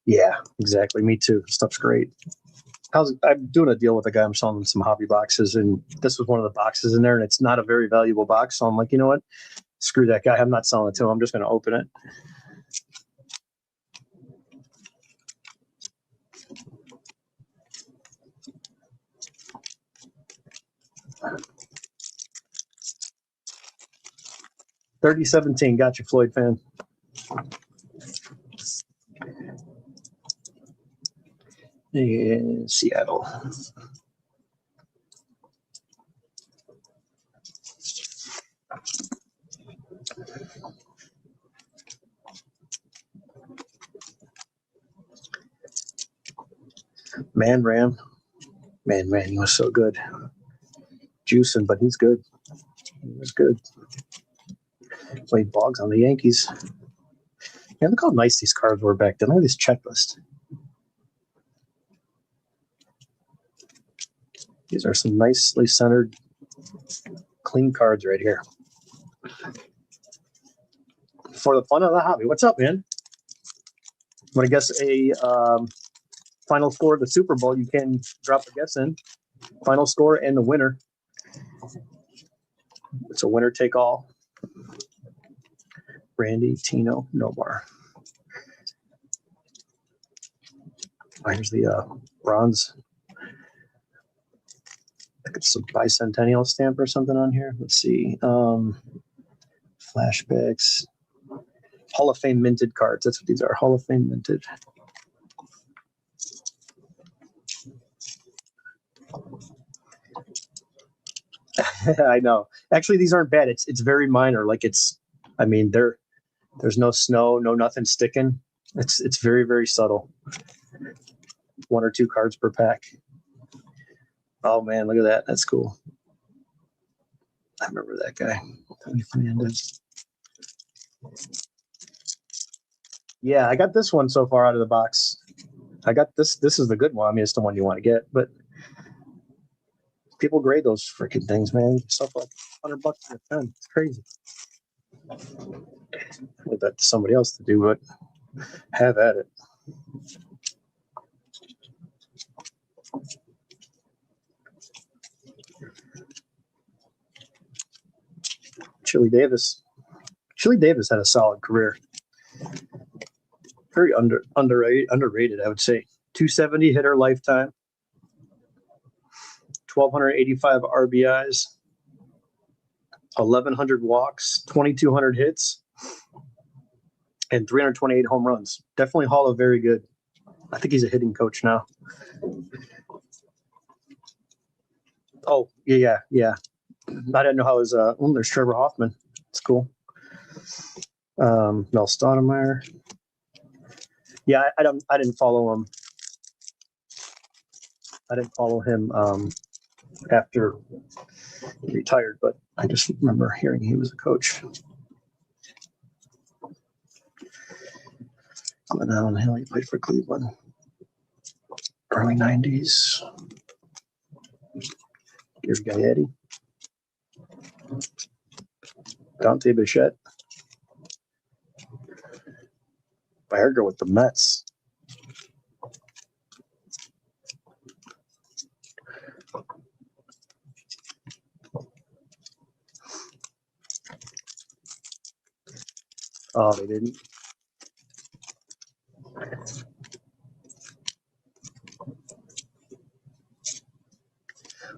Yeah, exactly. Me too. Stuff's great. I'm doing a deal with a guy. I'm selling him some hobby boxes, and this was one of the boxes in there, and it's not a very valuable box. So I'm like, you know what? Screw that guy. I'm not selling it to him. I'm just going to open it. $30-17. Got you, Floyd fan. In Seattle. Man Ram. Man, he was so good. Juicing, but he's good. He was good. Played Boggs on the Yankees. Yeah, look how nice these cards were back then. Look at this checklist. These are some nicely centered, clean cards right here. For the fun of the hobby. What's up, man? Want to guess a final score of the Super Bowl? You can drop a guess in. Final score and the winner. It's a winner take all. Randy, Tino, Nomar. Here's the bronze. I think it's a bicentennial stamp or something on here. Let's see. Flashbacks. Hall of Fame minted cards. That's what these are. Hall of Fame minted. I know. Actually, these aren't bad. It's very minor. Like there's no snow, no nothing sticking. It's very, very subtle. 1 or 2 cards per pack. Oh man, look at that. That's cool. I remember that guy. Tony Fernandez. Yeah, I got this one so far out of the box. I got this. This is the good one. I mean, it's the one you want to get, but people grade those freaking things, man. Stuff like $100 a ton. It's crazy. Leave that to somebody else to do, but have at it. Chili Davis. Chili Davis had a solid career. Very underrated, I would say. 270 hitter lifetime. 1,285 RBIs. 1,100 walks. 2,200 hits. And 328 home runs. Definitely Hall of Very Good. I think he's a hitting coach now. Oh, yeah. I didn't know how his there's Trevor Hoffman. It's cool. Mel Stoudemire. Yeah, I didn't follow him. I didn't follow him after he retired, but I just remember hearing he was a coach. Glenn Allen Hill, he played for Cleveland. Early 90s. Gary Gaetti. Dante Bichette. Baerga with the Mets. Oh, they didn't.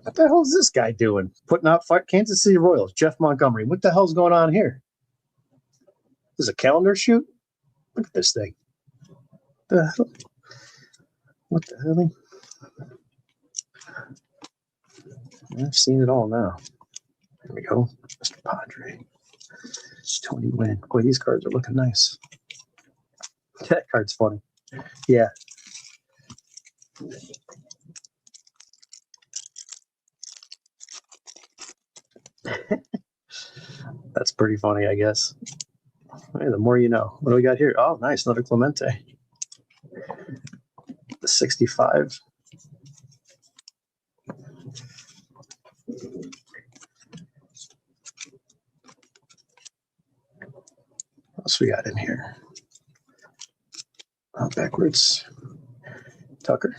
What the hell is this guy doing? Putting out Kansas City Royals, Jeff Montgomery. What the hell's going on here? This is a calendar shoot? Look at this thing. The hell? What the hell? I've seen it all now. There we go. Mr. Padre. Tony Wynn. Boy, these cards are looking nice. That card's funny. Yeah. That's pretty funny, I guess. Hey, the more you know. What do we got here? Oh, nice. Another Clemente. The 65. What else we got in here? Backwards. Tucker.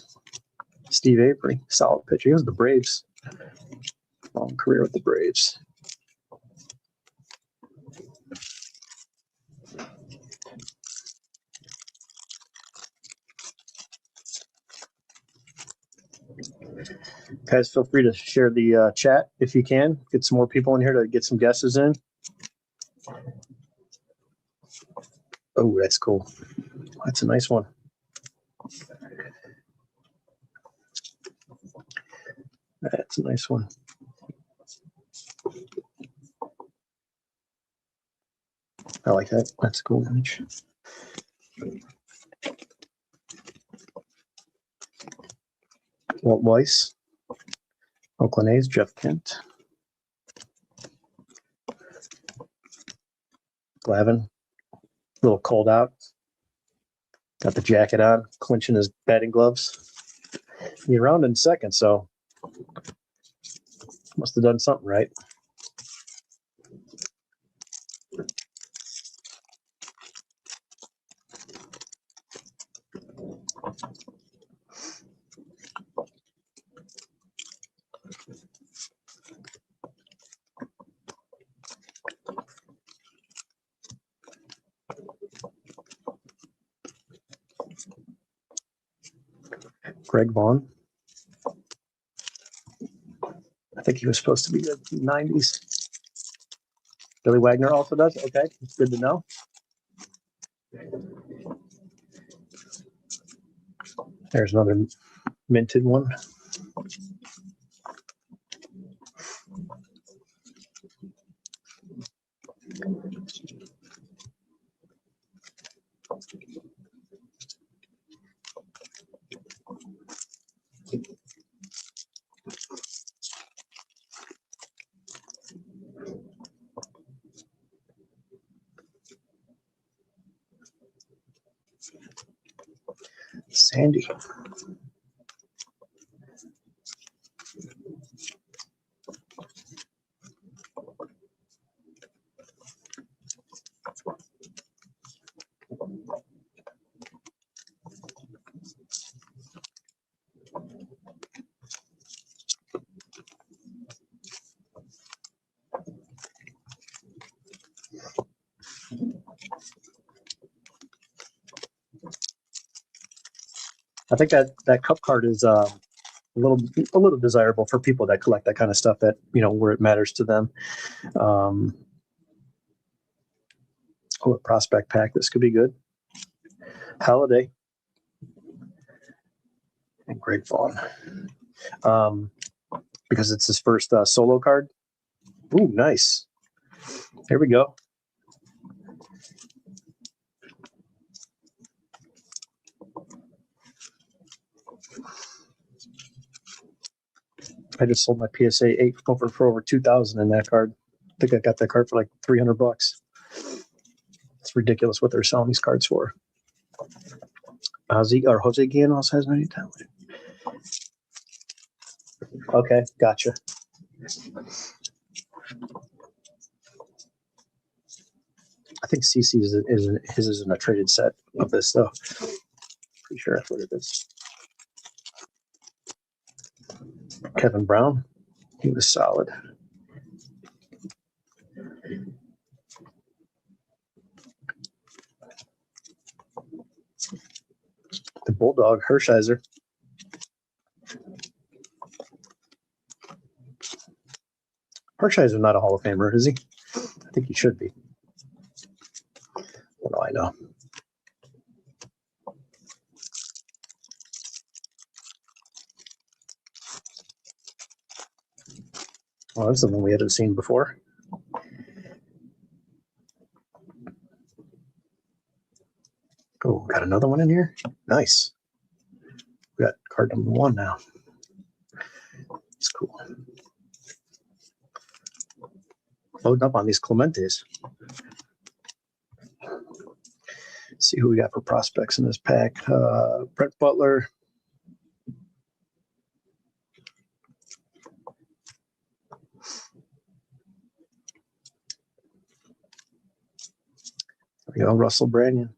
Steve Avery. Solid pitcher. He was the Braves. Long career with the Braves. Guys, feel free to share the chat if you can. Get some more people in here to get some guesses in. Oh, that's cool. That's a nice one. That's a nice one. I like that. That's a cool image. Walt Weiss, Oakland A's, Jeff Kent. Glavin, a little cold out. Got the jacket on, clinching his batting gloves. He's around in second, so must have done something right. Greg Vaughn. I think he was supposed to be the 90s. Billy Wagner also does? Okay, it's good to know. There's another minted one. Sandy. I think that cup card is a little desirable for people that collect that kind of stuff, that, you know, where it matters to them. A prospect pack. This could be good. Holiday and Greg Vaughn. Because it's his first solo card. Ooh, nice. Here we go. I just sold my PSA 8 for over 2,000 in that card. I think I got that card for like $300. It's ridiculous what they're selling these cards for. Jose Guillen also has 90 talent. Okay, gotcha. I think CC is in a traded set of this stuff. Pretty sure that's what it is. Kevin Brown, he was solid. The Bulldog, Hershiser. Hershiser's not a Hall of Famer, is he? I think he should be. What do I know? Well, that's something we hadn't seen before. Oh, got another one in here? Nice. We got card number 1 now. It's cool. Loading up on these Clementes. See who we got for prospects in this pack. Brett Butler. There we go, Russell Branyan.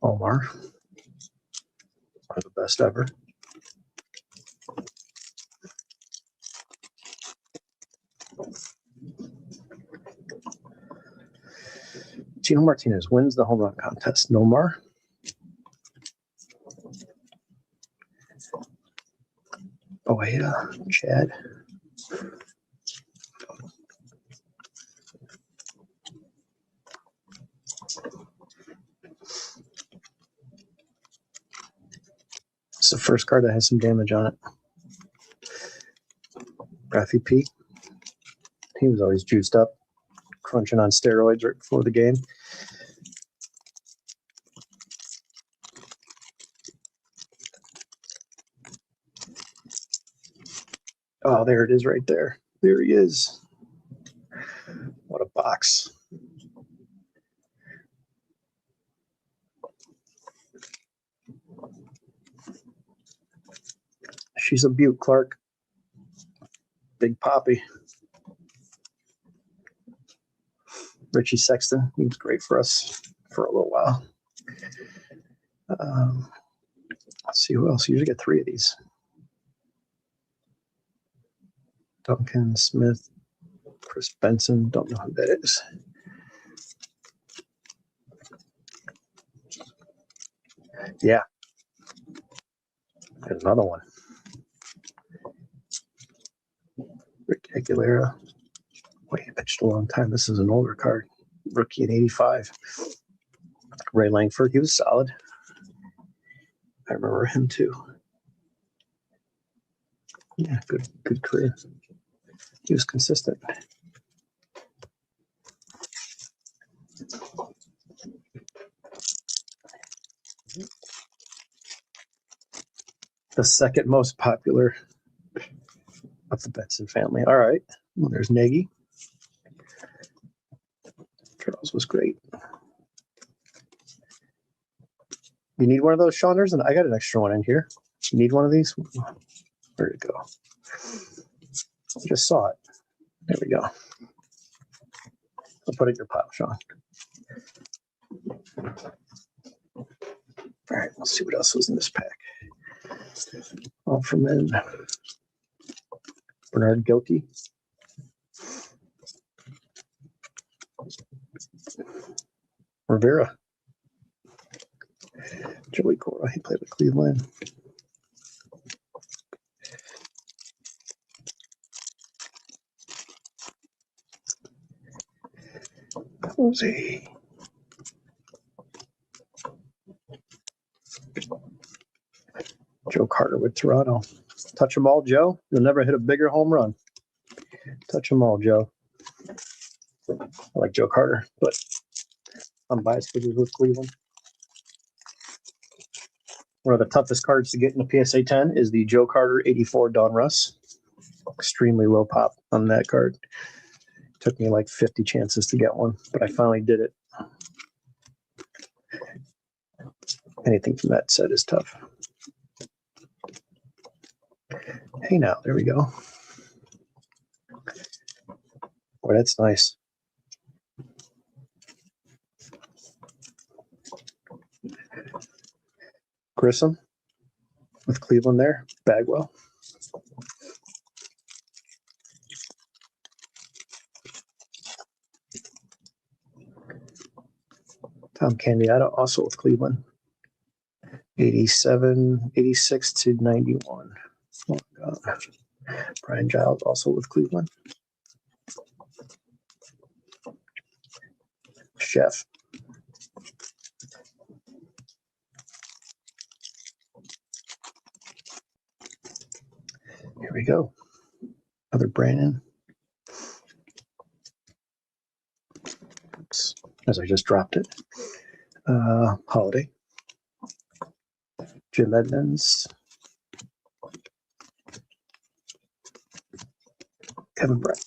Omar. One of the best ever. Tino Martinez wins the home run contest. Nomar. Ojeda, Chad. It's the first card that has some damage on it. Rafi P. He was always juiced up, crunching on steroids right before the game. Oh, there it is right there. There he is. What a box. She's a beaut, Clark. Big Poppy. Richie Sexton. He was great for us for a little while. Let's see who else. You usually get 3 of these. Duncan Smith, Chris Benson. Don't know who that is. Yeah. There's another one. Rick Aguilera. Wait, he pitched a long time. This is an older card. Rookie in 85. Ray Langford. He was solid. I remember him too. Yeah, good career. He was consistent. The second most popular of the Benson family. All right. Well, there's Nagy. Charles was great. You need one of those, Shawners? And I got an extra one in here. You need one of these? Where'd it go? I just saw it. There we go. I'll put it in your pile, Sean. All right, let's see what else was in this pack. All from in. Bernard Gilkey. Rivera. Joey Cora. He played with Cleveland. Jose. Joe Carter with Toronto. Touch them all, Joe. You'll never hit a bigger home run. Touch them all, Joe. I like Joe Carter, but I'm biased because he's with Cleveland. One of the toughest cards to get in the PSA 10 is the Joe Carter 84 Don Russ. Extremely low pop on that card. Took me like 50 chances to get one, but I finally did it. Anything from that set is tough. Hey now, there we go. Boy, that's nice. Grissom with Cleveland there. Bagwell. Tom Candiato also with Cleveland. 87, 86 to 91. Oh, God. Brian Giles also with Cleveland. Chef. Here we go. Another Brandon. Oops, as I just dropped it. Holiday. Jim Edmonds. Kevin Brett.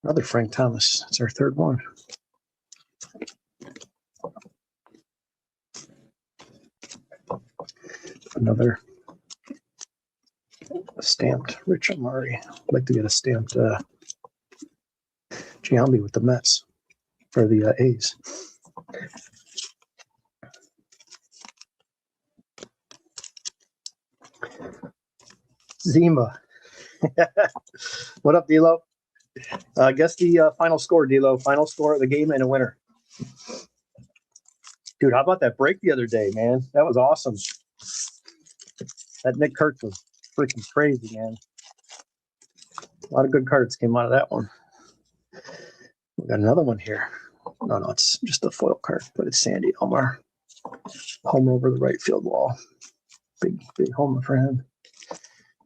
Another Frank Thomas. It's our third one. Another stamped Rich Amari. I'd like to get a stamped Giambi with the Mets for the A's. Zima. What up, D'Lo? Guess the final score, D'Lo. Final score of the game and a winner. Dude, how about that break the other day, man? That was awesome. That Nick Kurtz was freaking crazy, man. A lot of good cards came out of that one. We got another one here. No, it's just a foil card, but it's Sandy Alomar. Home over the right field wall. Big homer for him.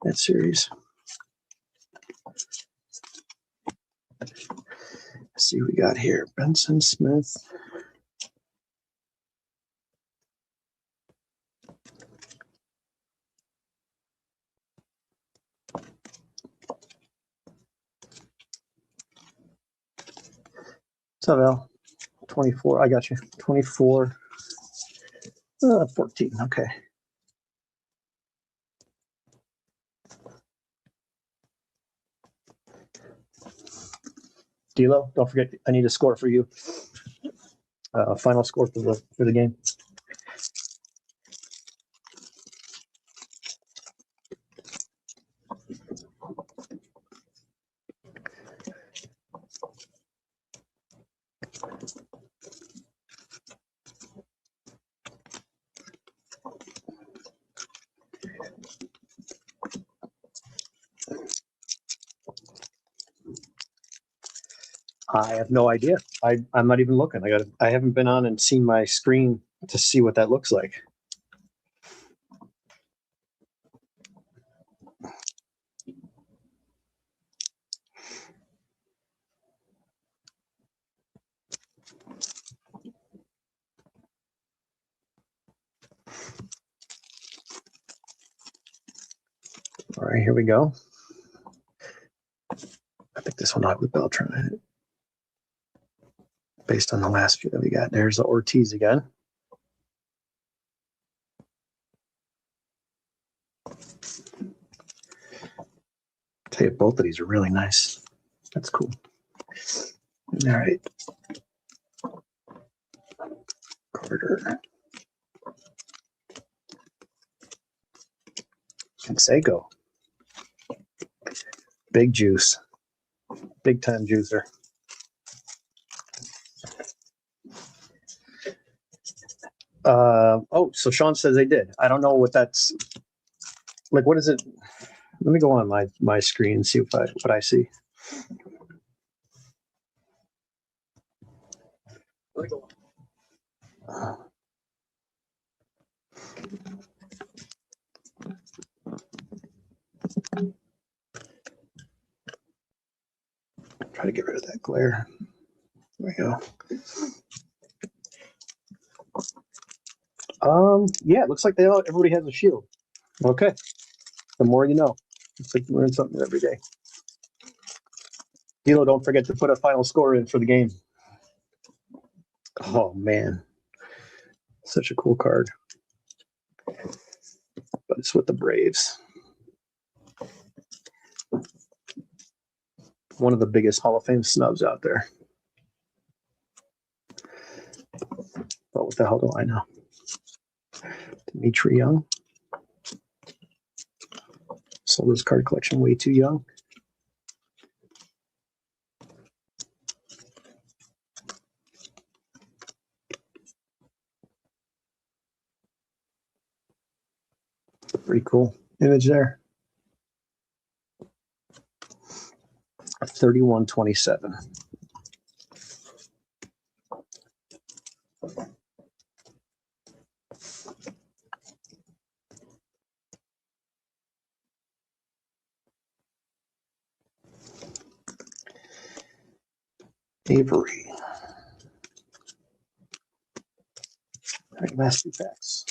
That series. Let's see what we got here. Benson Smith. What's up, Al? 24. I got you. 24. 14. Okay. D'Lo, don't forget, I need a score for you. Final score for the game. I have no idea. I'm not even looking. I haven't been on and seen my screen to see what that looks like. All right, here we go. I picked this one out with Beltran. Based on the last few that we got. There's the Ortiz again. Tell you, both of these are really nice. That's cool. All right. Carter. Canseco. Big juice. Big time juicer. So Sean says they did. I don't know what that's like. What is it? Let me go on my screen and see what I see. Let me go on. Try to get rid of that glare. There we go. Yeah, it looks like everybody has a shield. Okay. The more you know. It's like you learn something every day. D'Lo, don't forget to put a final score in for the game. Oh man. Such a cool card. But it's with the Braves. One of the biggest Hall of Fame snubs out there. But what the hell do I know? Dimitri Young. Sold his card collection way too young. Pretty cool image there. 3127. Avery. All right, last two packs.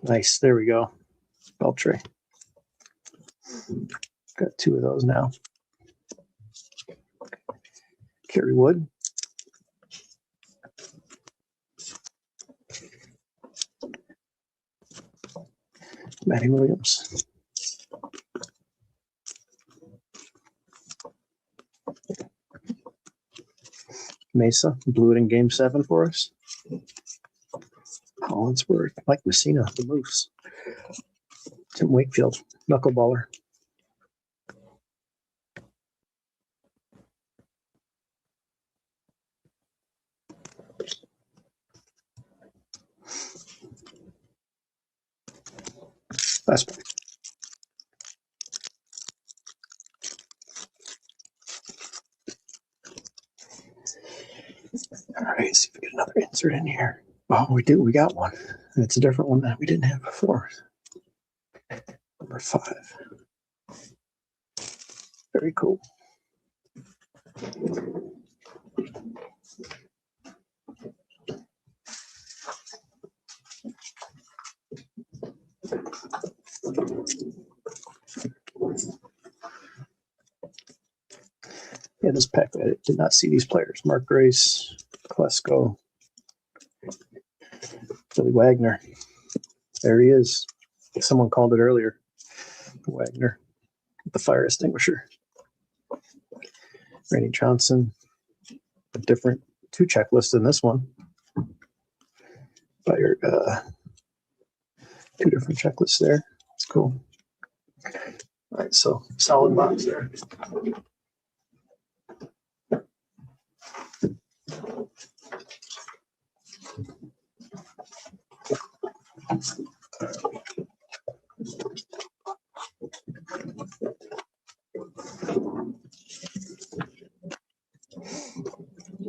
Nice. There we go. Beltre. Got two of those now. Kerry Wood. Matty Williams. Mesa blew it in game 7 for us. Collinsworth, Mike Messina, the Moose, Tim Wakefield, knuckleballer. Last one. All right, see if we get another insert in here. Oh, we do. We got one. It's a different one that we didn't have before. Number 5. Very cool. Yeah, this pack, I did not see these players. Mark Grace, Klesko, Billy Wagner. There he is. Someone called it earlier. Wagner, the fire extinguisher. Randy Johnson, a different 2 checklist in this one. Fire, 2 different checklists there. It's cool. All right, so solid box there. All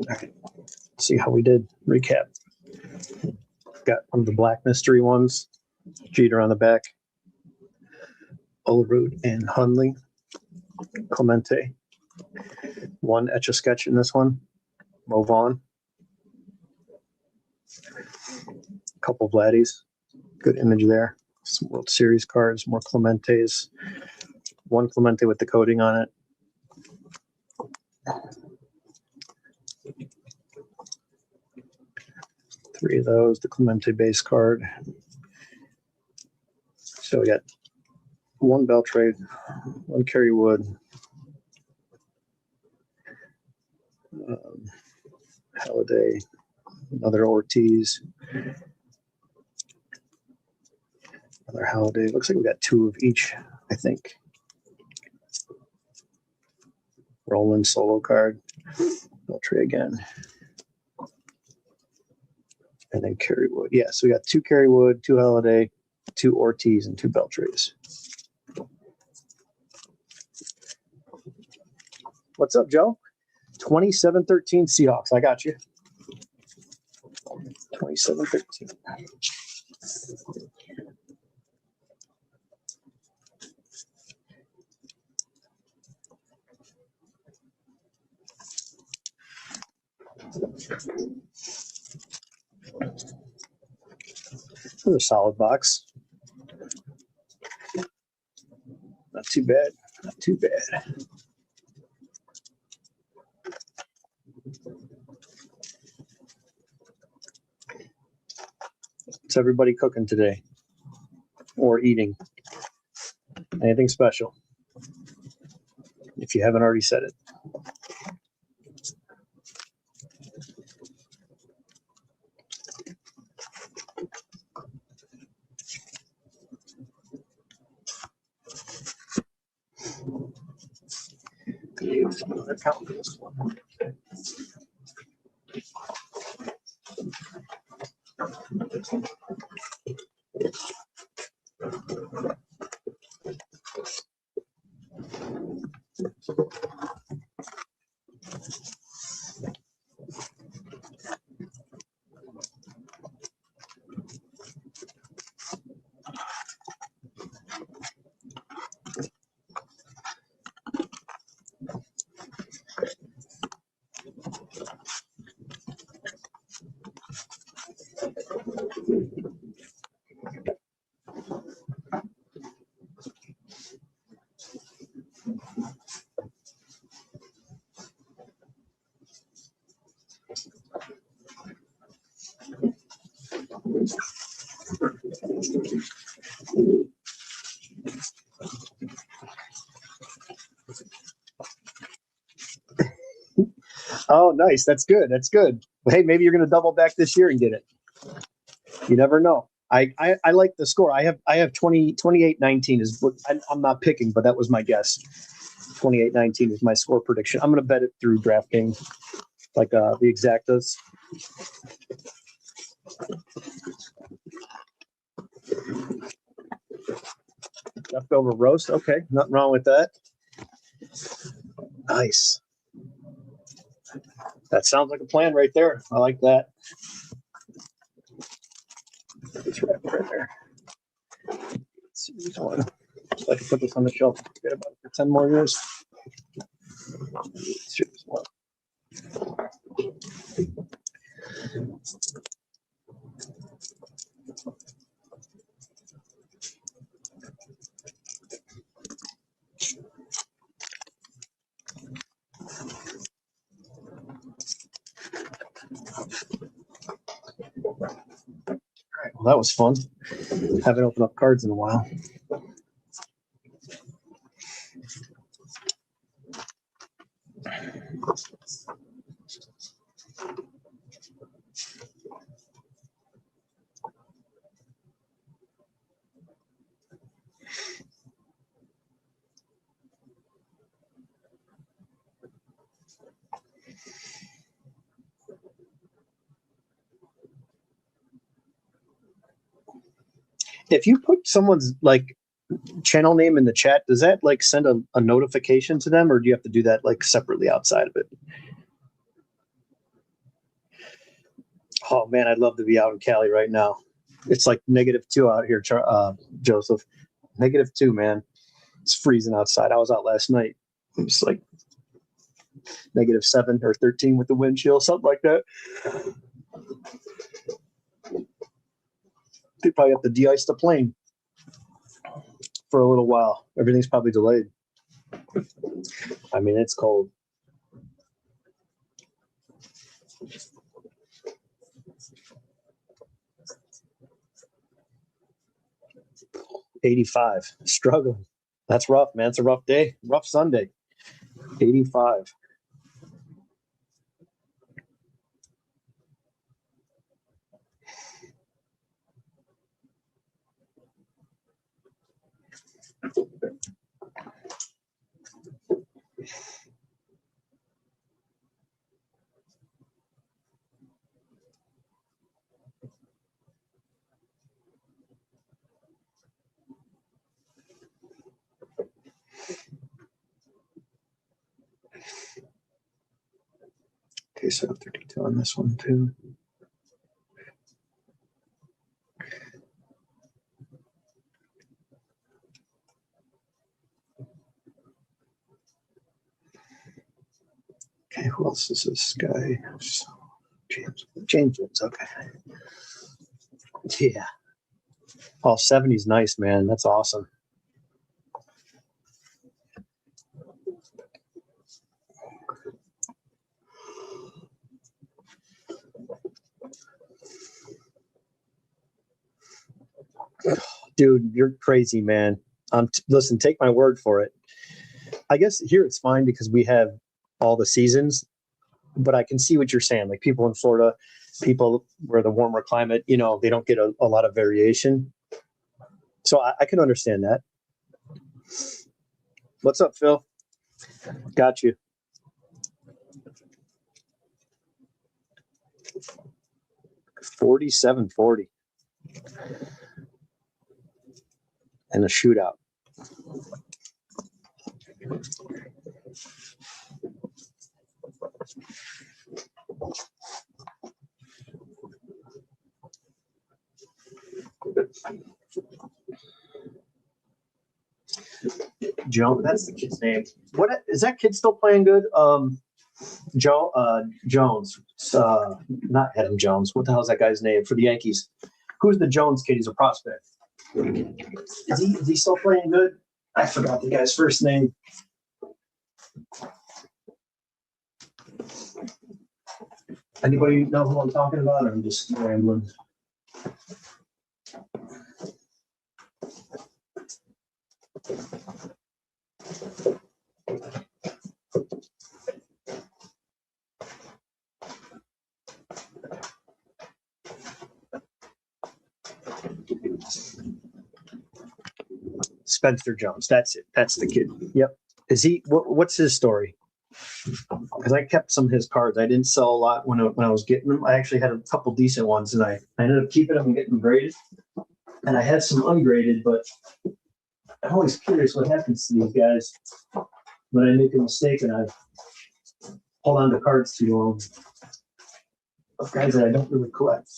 right. See how we did. Recap. Got one of the black mystery ones. Jeter on the back. Olerud and Hundley. Clemente. 1 Etch-a-Sketch in this one. Mo Vaughn. A couple Vladdies. Good image there. Some World Series cards. More Clementes. 1 Clemente with the coating on it. Three of those, the Clemente base card. So we got 1 Beltrade, 1 Kerry Wood, Halliday, another Ortiz, another Halliday. Looks like we got 2 of each, I think. Roland solo card, Beltrade again. And then Kerry Wood. Yeah, so we got 2 Kerry Wood, 2 Halliday, 2 Ortiz, and 2 Beltrades. What's up, Joe? 27-13 Seahawks. I got you. 27-13. Another solid box. Not too bad. Not too bad. What's everybody cooking today? Or eating? Anything special? If you haven't already said it. Use another count for this one. Oh, nice. That's good. That's good. Well, hey, maybe you're going to double back this year and get it. You never know. I like the score. I have 28-19 is what I'm not picking, but that was my guess. 28-19 is my score prediction. I'm going to bet it through DraftKings, like the exactas. Leftover roast. Okay, nothing wrong with that. Nice. That sounds like a plan right there. I like that. Let's wrap it right there. Let's see which one. So I can put this on the shelf. Forget about it for 10 more years. Let's do this one. All right, well, that was fun. Haven't opened up cards in a while. If you put someone's like channel name in the chat, does that like send a notification to them, or do you have to do that like separately outside of it? Oh man, I'd love to be out in Cali right now. It's like -2 out here, Joseph. -2, man. It's freezing outside. I was out last night. It was like -7 or 13 with the wind chill, something like that. They probably have to de-ice the plane for a little while. Everything's probably delayed. I mean, it's cold. $85. Struggling. That's rough, man. It's a rough day. Rough Sunday. 85. Okay, so 32 on this one too. Okay, who else is this guy? James Woods, okay. Yeah. Oh, 70's nice, man. That's awesome. Dude, you're crazy, man. Listen, take my word for it. I guess here it's fine because we have all the seasons, but I can see what you're saying. Like people in Florida, people where the warmer climate, you know, they don't get a lot of variation. So I can understand that. What's up, Phil? Got you. $47.40 and a shootout. Joe, that's the kid's name. What is that kid still playing good? Jones. Not Adam Jones. What the hell is that guy's name for the Yankees? Who's the Jones kid? He's a prospect. Is he still playing good? I forgot the guy's first name. Anybody know who I'm talking about, or I'm just rambling? Spencer Jones. That's it. That's the kid. Yep. Is he? What's his story? Because I kept some of his cards. I didn't sell a lot when I was getting them. I actually had a couple decent ones, and I ended up keeping them and getting them graded. And I had some ungraded, but I'm always curious what happens to these guys when I make a mistake and I hold on to cards too long. Of guys that I don't really collect.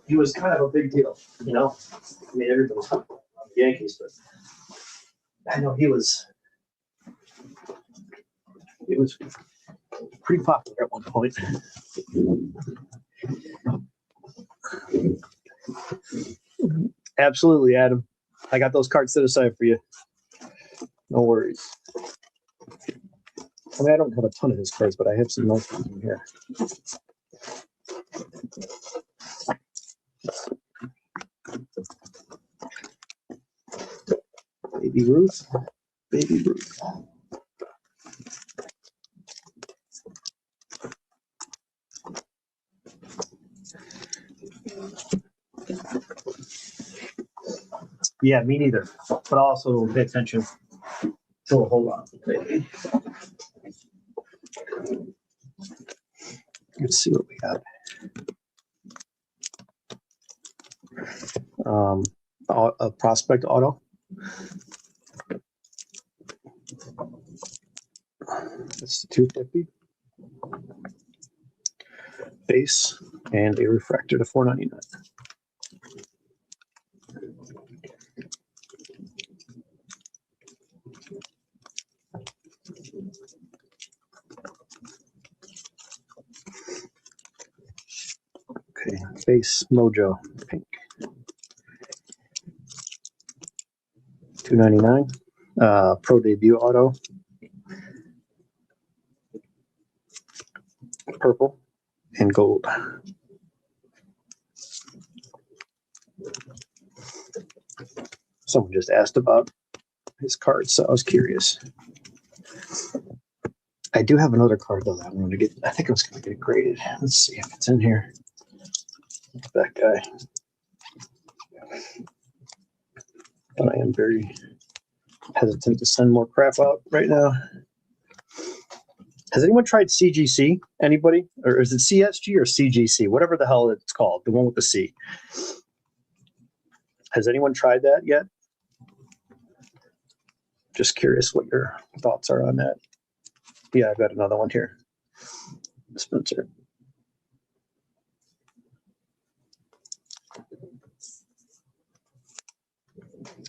He was kind of a big deal, you know. I mean, everybody's on the Yankees, but I know he was pretty popular at one point. Absolutely, Adam. I got those cards set aside for you. No worries. I mean, I don't have a ton of his cards, but I have some nice ones in here. Baby Ruth. Baby Ruth. Yeah, me neither. But also don't pay attention to a whole lot. Let's see what we got. A prospect auto. That's the 250. Base and a refractor to 499. Okay, base Mojo pink. 299. Pro debut auto. Purple and gold. Someone just asked about his cards, so I was curious. I do have another card though that I'm going to get. I think I was going to get it graded. Let's see if it's in here. That guy. But I am very hesitant to send more crap out right now. Has anyone tried CGC? Anybody? Or is it CSG or CGC? Whatever the hell it's called, the one with the C. Has anyone tried that yet? Just curious what your thoughts are on that. Yeah, I've got another one here. Spencer.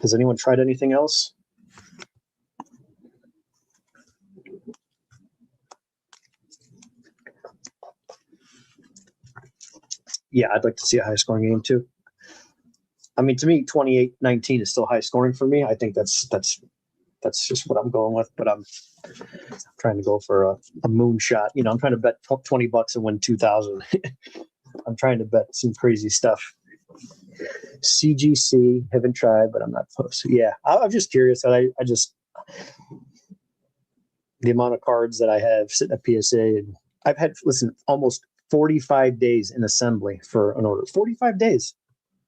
Has anyone tried anything else? Yeah, I'd like to see a high scoring game too. I mean, to me, 28-19 is still high scoring for me. I think that's just what I'm going with, but I'm trying to go for a moonshot. You know, I'm trying to bet $20 and win 2,000. I'm trying to bet some crazy stuff. CGC, haven't tried, but I'm not close. Yeah, I'm just curious. I just, the amount of cards that I have sitting at PSA, and I've had, listen, almost 45 days in assembly for an order. 45 days.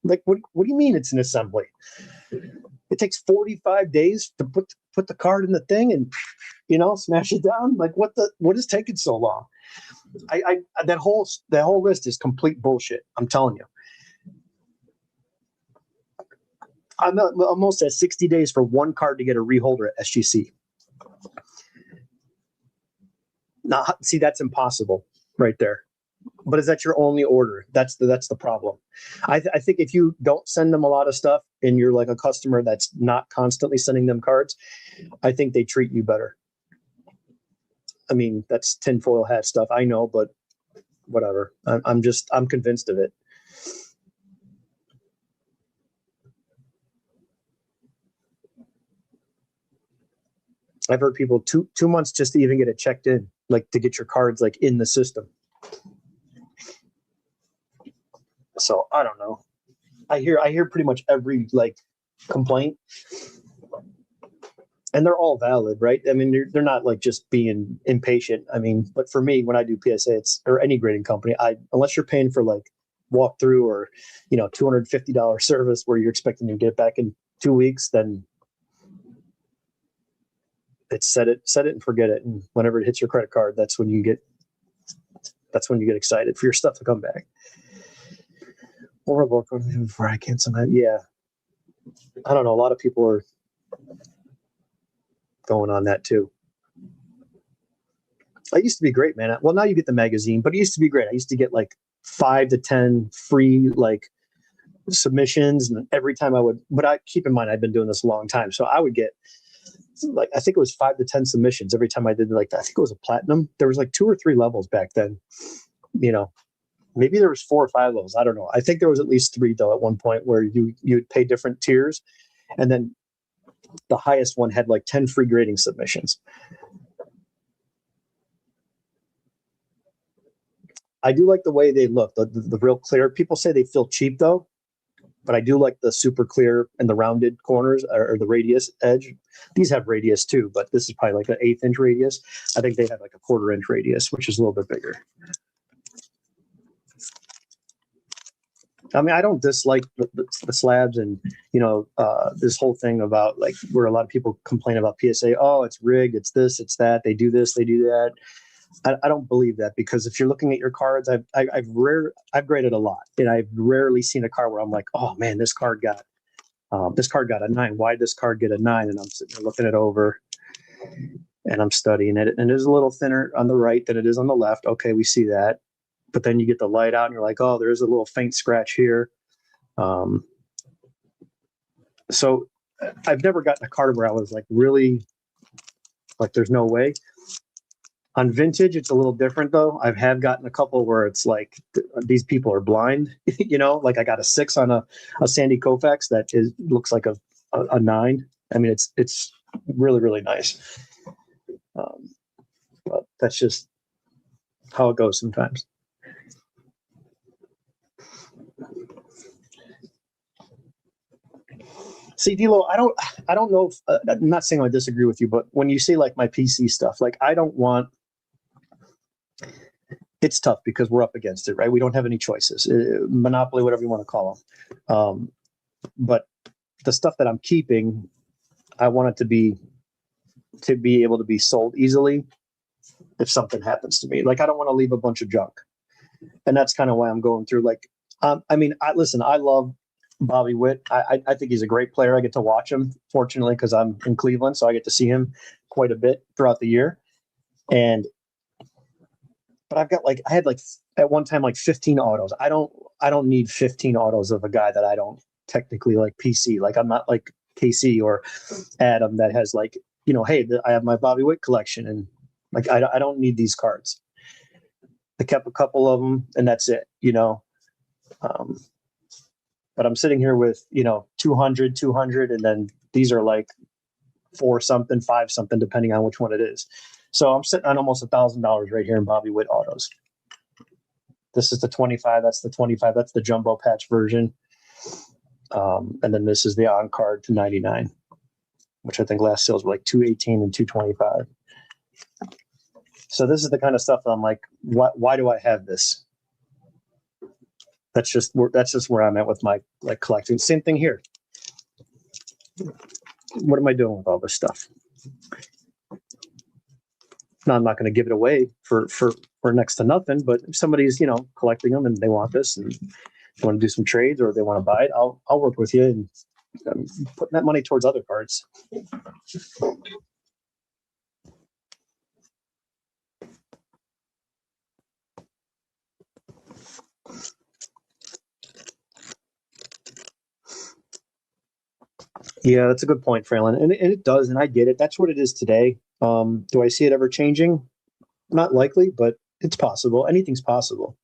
Like, what do you mean it's an assembly? It takes 45 days to put the card in the thing and, you know, smash it down. Like, what is taking so long? That whole list is complete bullshit. I'm telling you. I'm almost at 60 days for one card to get a reholder at SGC. Now, see, that's impossible right there. But is that your only order? That's the problem. I think if you don't send them a lot of stuff and you're like a customer that's not constantly sending them cards, I think they treat you better. I mean, that's tinfoil hat stuff. I know, but whatever. I'm convinced of it. I've heard people 2 months just to even get it checked in, like to get your cards like in the system. So I don't know. I hear pretty much every like complaint, and they're all valid, right? I mean, they're not like just being impatient. I mean, but for me, when I do PSA, it's or any grading company, unless you're paying for like walkthrough or $250 service where you're expecting to get it back in 2 weeks, then it's set it and forget it. And whenever it hits your credit card, that's when you get excited for your stuff to come back. Or before I cancel that. Yeah. I don't know. A lot of people are going on that too. I used to be great, man. Well, now you get the magazine, but it used to be great. I used to get like 5 to 10 free like submissions, and every time but I keep in mind I've been doing this a long time, so I would get like I think it was 5 to 10 submissions every time I did like I think it was a platinum. There was like 2 or 3 levels back then. Maybe there was 4 or 5 levels. I don't know. I think there was at least 3 though at one point where you'd pay different tiers, and then the highest one had like 10 free grading submissions. I do like the way they look, the real clear. People say they feel cheap though, but I do like the super clear and the rounded corners or the radius edge. These have radius too, but this is probably like an 1/8 inch radius. I think they have like a 1/4 inch radius, which is a little bit bigger. I mean, I don't dislike the slabs and, this whole thing about like where a lot of people complain about PSA. Oh, it's rigged. It's this, it's that. They do this, they do that. I don't believe that, because if you're looking at your cards, I've graded a lot, and I've rarely seen a card where I'm like, oh man, this card got a 9. Why did this card get a 9? And I'm sitting there looking it over, and I'm studying it, and it is a little thinner on the right than it is on the left. Okay, we see that, but then you get the light out, and you're like, oh, there's a little faint scratch here. So I've never gotten a card where I was like really like, there's no way. On vintage, it's a little different though. I have gotten a couple where it's like these people are blind, like I got a 6 on a Sandy Koufax that looks like a 9. I mean, it's really, really nice. But that's just how it goes sometimes. See, D'Lo, I don't know if I'm not saying I disagree with you, but when you say like my PC stuff, like I don't want. It's tough because we're up against it, right? We don't have any choices. Monopoly, whatever you want to call them. But the stuff that I'm keeping, I want it to be able to be sold easily if something happens to me. Like I don't want to leave a bunch of junk, and that's kind of why I'm going through. Like, I mean, I love Bobby Witt. I think he's a great player. I get to watch him, fortunately, because I'm in Cleveland, so I get to see him quite a bit throughout the year. But I had at one time like 15 autos. I don't need 15 autos of a guy that I don't technically like PC. Like I'm not like KC or Adam that has like, hey, I have my Bobby Witt collection, and like I don't need these cards. I kept a couple of them, and that's it. But I'm sitting here with 200, and then these are like 4 something, 5 something, depending on which one it is. So I'm sitting on almost $1,000 right here in Bobby Witt autos. This is the 25. That's the 25. That's the jumbo patch version. And then this is the on card to 99, which I think last sales were like 218 and 225. So this is the kind of stuff that I'm like, why do I have this? That's just where I'm at with my like collecting. Same thing here. What am I doing with all this stuff? Now, I'm not going to give it away for next to nothing, but if somebody's, collecting them and they want this and they want to do some trades or they want to buy it, I'll work with you and put that money towards other cards. Yeah, that's a good point, Fraylin. And it does, and I get it. That's what it is today. Do I see it ever changing? Not likely, but it's possible. Anything's possible.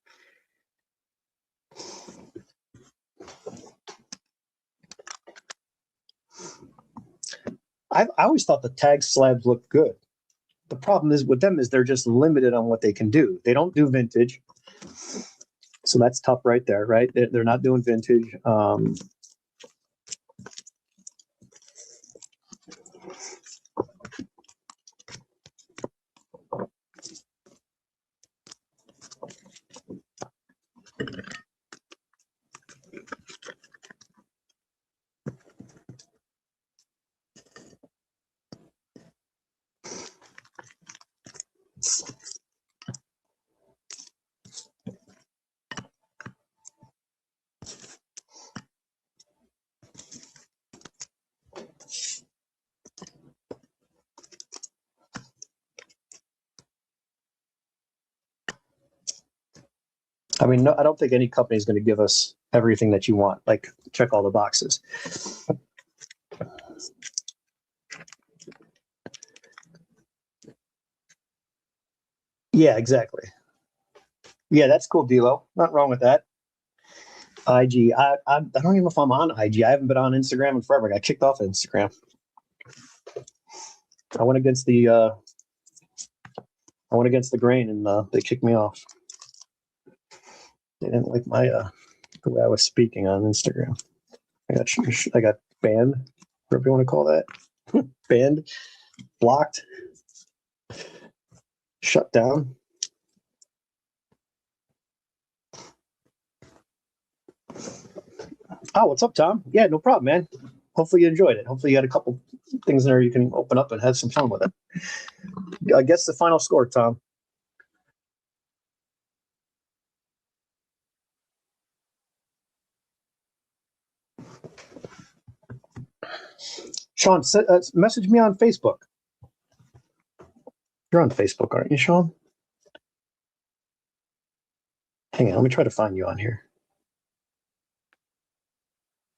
I always thought the tag slabs looked good. The problem is with them is they're just limited on what they can do. They don't do vintage. So that's tough right there, right? They're not doing vintage. I mean, no, I don't think any company is going to give us everything that you want, like check all the boxes. Yeah, exactly. Yeah, that's cool, Dilo. Not wrong with that. IG. I don't even know if I'm on IG. I haven't been on Instagram in forever. I got kicked off of Instagram. I went against the grain, and they kicked me off. They didn't like my the way I was speaking on Instagram. I got banned, whatever you want to call that. Banned, blocked, shut down. Oh, what's up, Tom? Yeah, no problem, man. Hopefully you enjoyed it. Hopefully you had a couple things there you can open up and have some fun with it. I guess the final score, Tom. Sean, message me on Facebook. You're on Facebook, aren't you, Sean? Hang on, let me try to find you on here.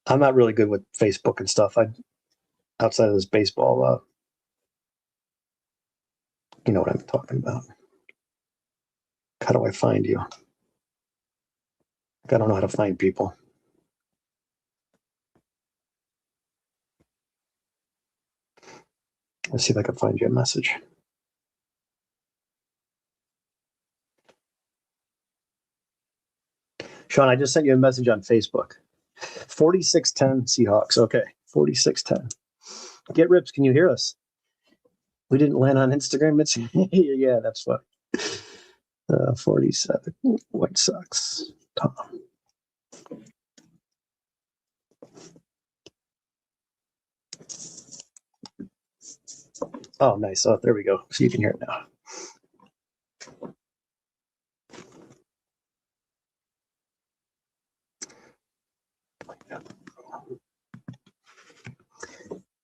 I'm not really good with Facebook and stuff. Outside of this baseball, you know what I'm talking about. How do I find you? I don't know how to find people. Let's see if I can find you a message. Sean, I just sent you a message on Facebook. 4610 Seahawks. Okay, 4610. Get Rips, can you hear us? We didn't land on Instagram. It's yeah, that's funny. 47 White Sox. Tom. Oh, nice. Oh, there we go. So you can hear it now.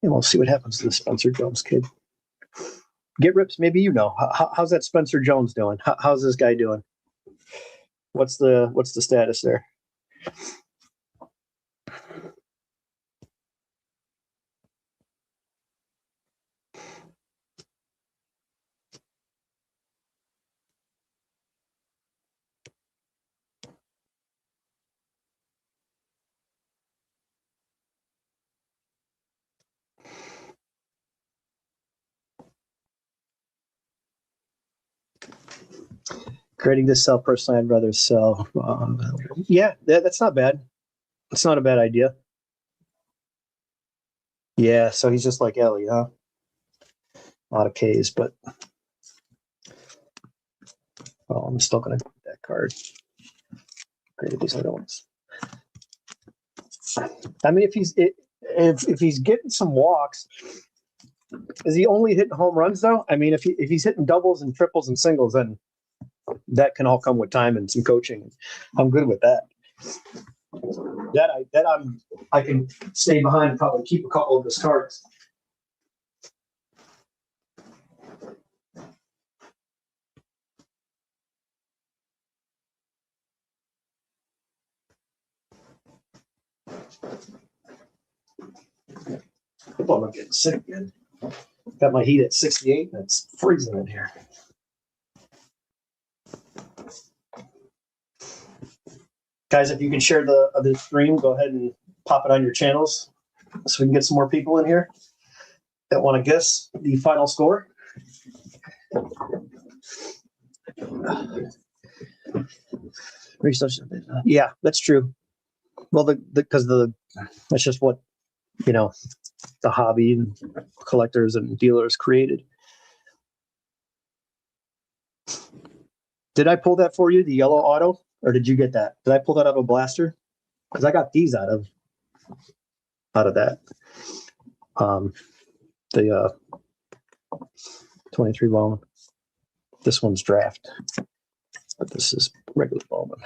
And we'll see what happens to the Spencer Jones kid. Get Rips, maybe you know. How's that Spencer Jones doing? How's this guy doing? What's the status there? Creating to sell personally, I'd rather sell. Yeah, that's not bad. It's not a bad idea. Yeah, so he's just like Ellie, huh? A lot of K's, but I'm still going to get that card. Create these other ones. I mean, if he's getting some walks, is he only hitting home runs though? I mean, if he's hitting doubles and triples and singles, then that can all come with time and some coaching. I'm good with that. I can stay behind and probably keep a couple of his cards. Hope I'm not getting sick again. Got my heat at 68 and it's freezing in here. Guys, if you can share the stream, go ahead and pop it on your channels so we can get some more people in here that want to guess the final score. Research. Yeah, that's true. Well, because that's just what, you know, the hobby and collectors and dealers created. Did I pull that for you, the yellow auto, or did you get that? Did I pull that out of a blaster? Because I got these out of that. The 23 Bowman. This one's draft, but this is regular Bowman.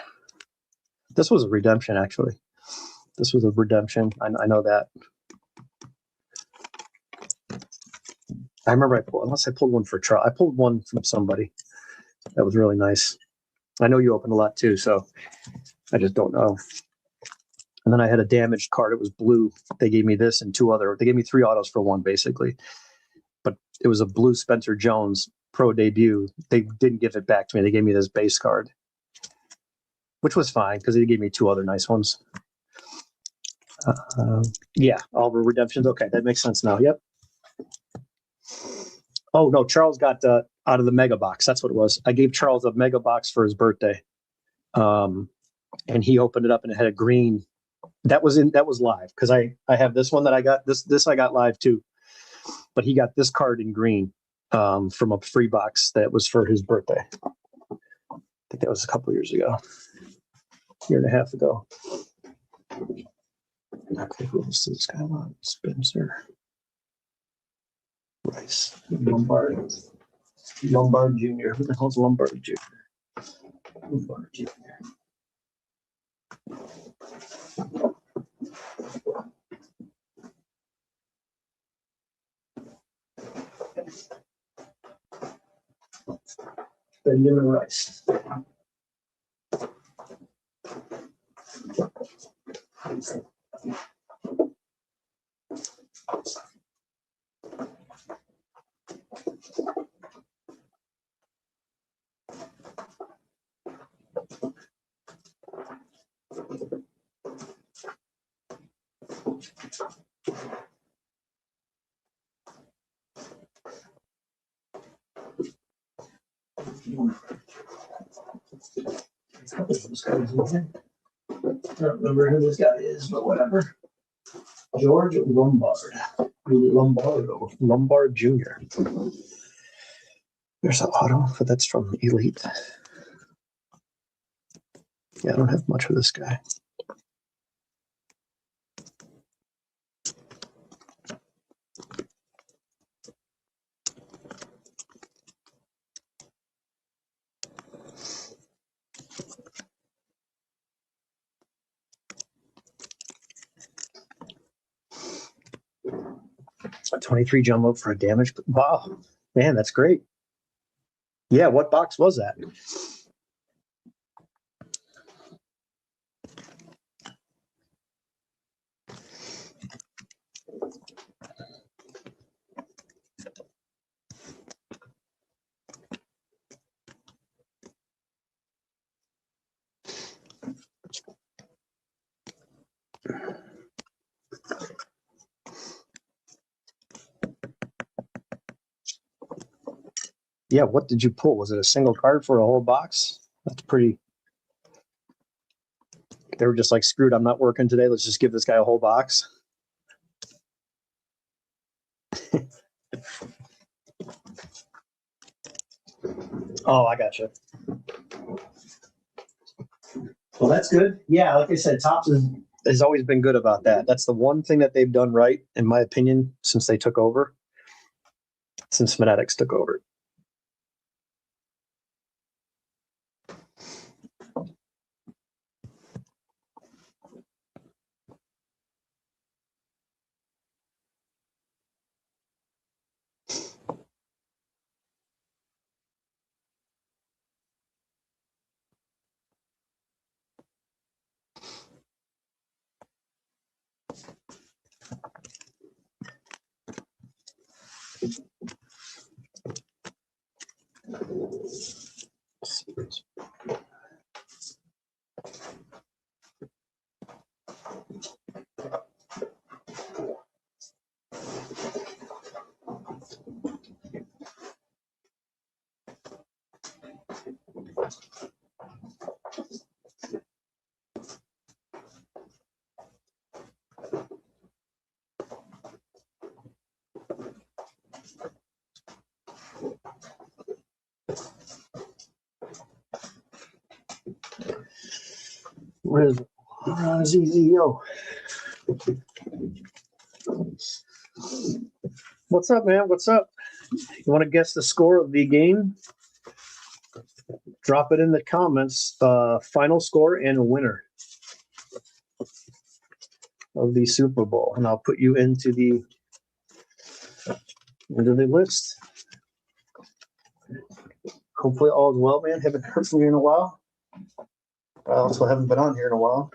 This was a redemption, actually. This was a redemption. I know that. I remember unless I pulled one for trial. I pulled one from somebody. That was really nice. I know you opened a lot too, so I just don't know. And then I had a damaged card. It was blue. They gave me this and they gave me 3 autos for one, basically. But it was a blue Spencer Jones pro debut. They didn't give it back to me. They gave me this base card, which was fine because they gave me 2 other nice ones. Yeah, all the redemptions. Okay, that makes sense now. Yep. Oh no, Charles got out of the mega box. That's what it was. I gave Charles a mega box for his birthday, and he opened it up and it had a green. That was live because I have this one that I got. This I got live too, but he got this card in green from a free box that was for his birthday. I think that was a couple years ago, year and a half ago. Okay, who else does this guy want? Spencer Rice, Lombard Jr. Who the hell's Lombard Jr.? Lombard Jr. Benjamin Rice. I don't remember who this guy is, but whatever. George Lombard. Lombard Jr. There's an auto, but that's from Elite. Yeah, I don't have much of this guy. A 23 jumbo for a damage. Wow, man, that's great. Yeah, what box was that? Yeah, what did you pull? Was it a single card for a whole box? That's pretty. They were just like, screwed, I'm not working today. Let's just give this guy a whole box. Oh, I gotcha. Well, that's good. Yeah, like I said, Topps has always been good about that. That's the one thing that they've done right, in my opinion, since they took over, since Fanatics took over. What is it? ZZO. What's up, man? What's up? You want to guess the score of the game? Drop it in the comments. Final score and a winner of the Super Bowl, and I'll put you into the list. Hopefully all is well, man. Haven't heard from you in a while. I also haven't been on here in a while.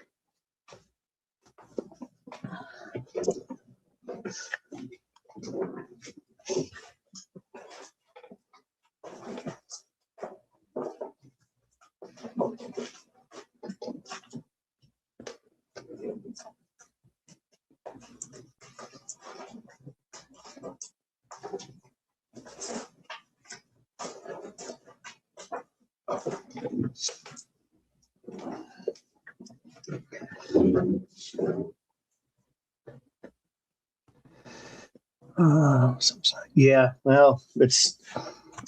Yeah, well,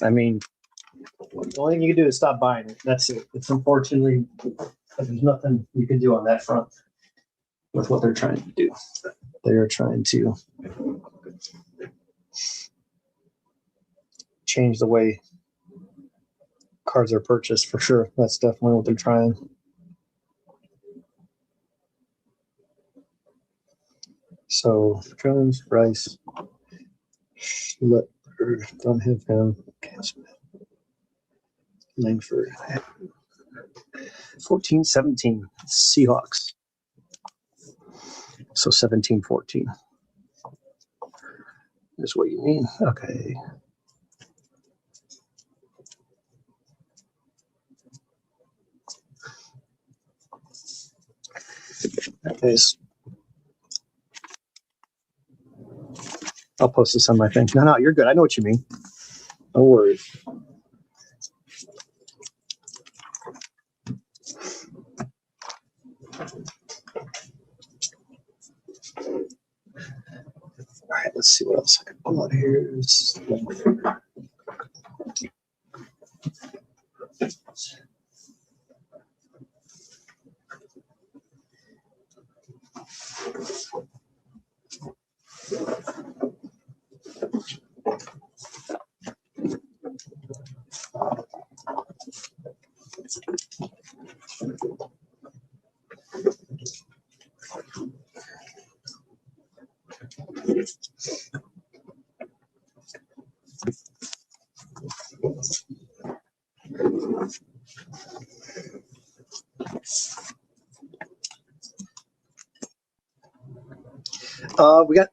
I mean, the only thing you can do is stop buying it. That's it. It's unfortunately, there's nothing you can do on that front with what they're trying to do. They are trying to change the way cards are purchased for sure. That's definitely what they're trying. So Jones, Rice, don't have him. Langford. 14-17 Seahawks. So 17-14 is what you mean. Okay. Okay. I'll post this on my thing. No, you're good. I know what you mean. No worries. All right, let's see what else I can pull out here.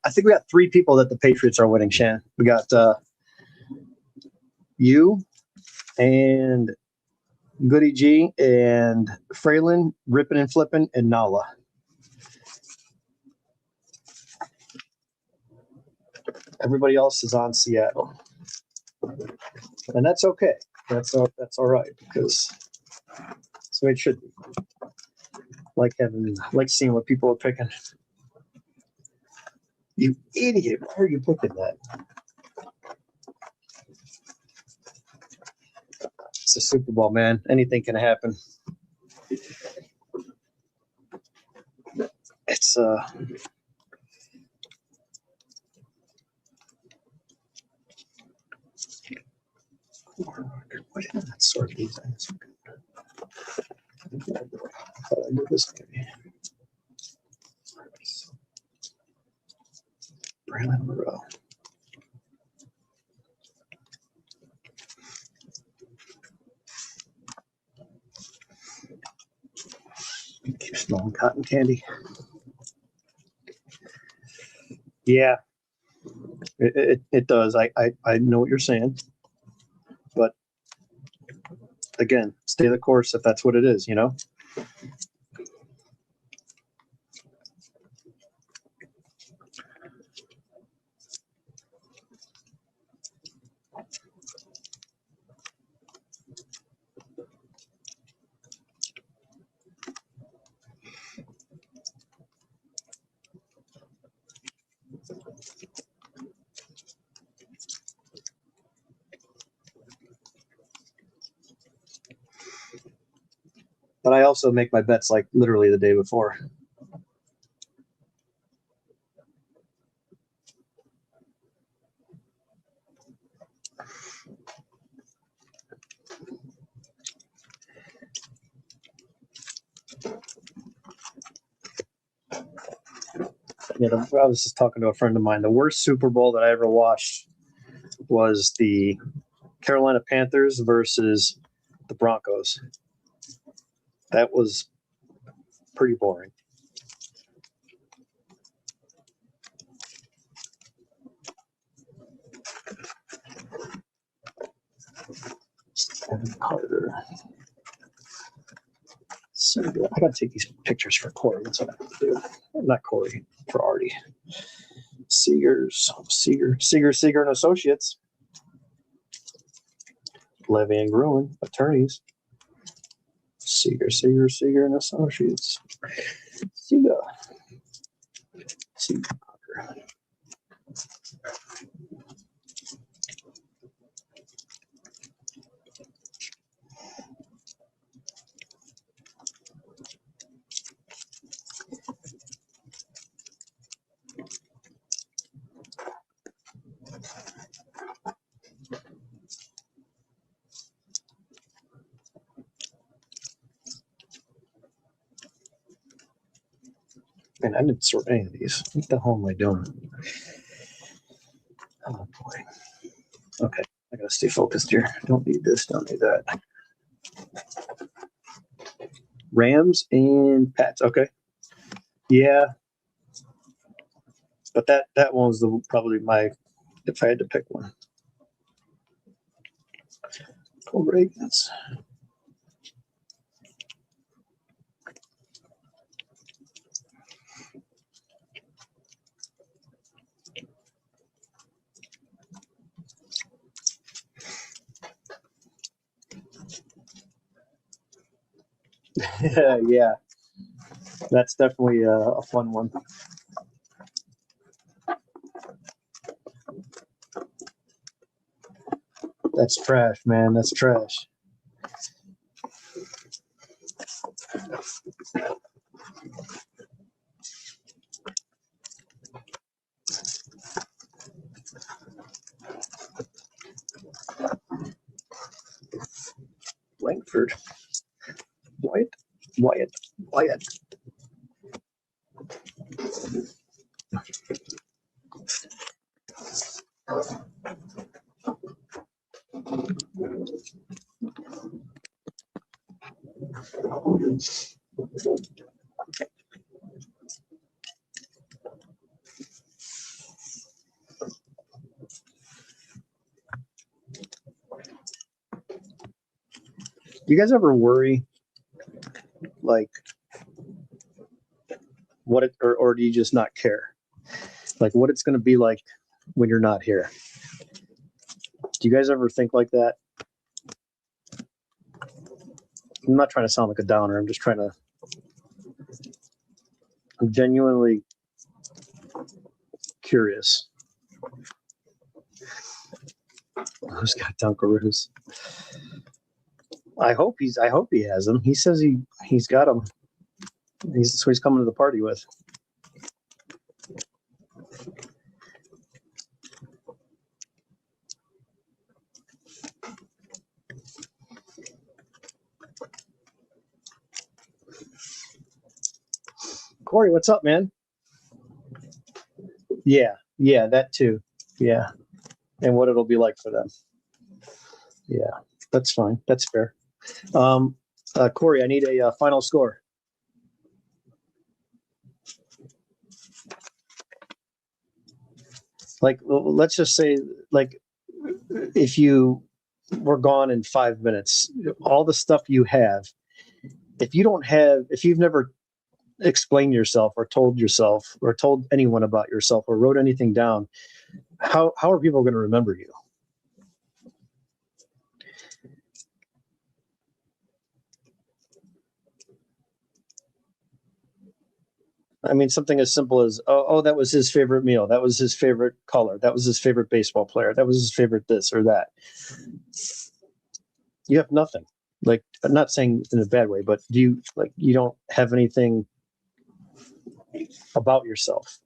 I think we got 3 people that the Patriots are winning, Shan. We got you and Goody G and Fraylin, Rippin' and Flippin', and Nala. Everybody else is on Seattle. And that's okay. That's all right, because that's the way it should be. Like seeing what people are picking. You idiot! Why are you picking that? It's the Super Bowl, man. Anything can happen. It's why didn't that sort these things? I thought I knew this maybe. Braylon Monroe. Keep smelling cotton candy. Yeah, it does. I know what you're saying, but again, stay the course if that's what it is, you know. but I also make my bets like literally the day before. You know, I was just talking to a friend of mine. The worst Super Bowl that I ever watched was the Carolina Panthers versus the Broncos. That was pretty boring. Kevin Carter. So good. I gotta take these pictures for Corey. That's what I have to do. Not Corey, for Artie. Seeger and Associates. Levy and Gruen, attorneys. Seeger and Associates. Seeger. Man, I didn't sort any of these. What the hell am I doing? Oh boy. Okay, I gotta stay focused here. Don't need this, don't need that. Rams and Pats. Okay. Yeah. But that one was probably my, if I had to pick one. Ravens. Yeah, that's definitely a fun one. That's trash, man. That's trash. Langford. Wyatt. Do you guys ever worry, like, what it, or do you just not care? Like, what it's going to be like when you're not here? Do you guys ever think like that? I'm not trying to sound like a downer. I'm genuinely curious. Who's got Dunkaroos? I hope he has them. He says he's got them. That's what he's coming to the party with. Corey, what's up, man? Yeah, that too. Yeah, and what it'll be like for them. Yeah, that's fine. That's fair. Corey, I need a final score. Like, let's just say, like, if you were gone in 5 minutes, all the stuff you have, if you've never explained yourself or told anyone about yourself or wrote anything down, how are people going to remember you? I mean, something as simple as, oh, that was his favorite meal. That was his favorite color. That was his favorite baseball player. That was his favorite this or that. You have nothing. Like, I'm not saying in a bad way, but do you like you don't have anything about yourself?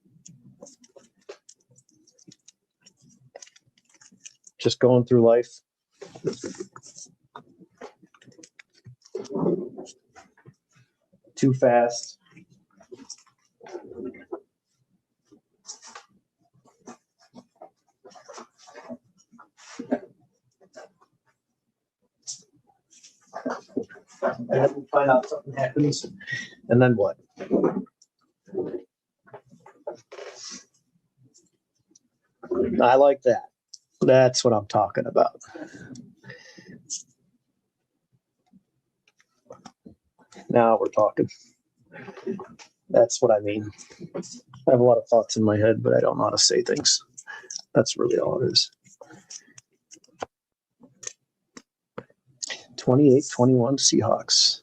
Just going through life. Too fast. And then we find out something happens, and then what? I like that. That's what I'm talking about. Now we're talking. That's what I mean. I have a lot of thoughts in my head, but I don't know how to say things. That's really all it is. 28-21 Seahawks.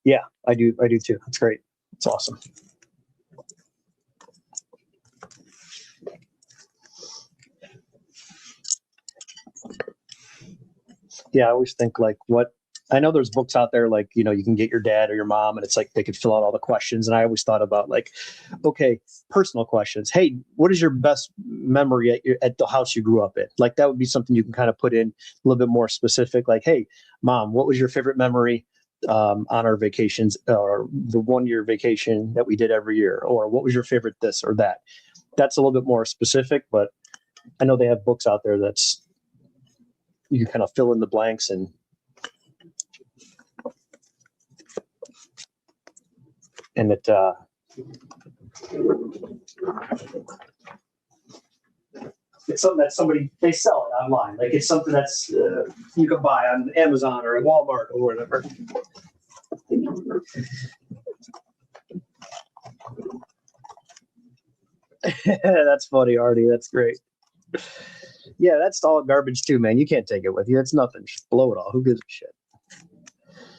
Yeah, I do too. It's great. It's awesome. Yeah, I always think like what I know there's books out there like, you can get your dad or your mom and it's like they could fill out all the questions. And I always thought about like, okay, personal questions. Hey, what is your best memory at the house you grew up in? Like that would be something you can kind of put in a little bit more specific. Like, hey, mom, what was your favorite memory on our vacations or the 1 year vacation that we did every year? Or what was your favorite this or that? That's a little bit more specific, but I know they have books out there that's you can kind of fill in the blanks and it it's something that somebody they sell it online. Like it's something that's you can buy on Amazon or at Walmart or whatever. That's funny, Artie. That's great. Yeah, that's all garbage too, man. You can't take it with you. It's nothing. Just blow it all. Who gives a shit?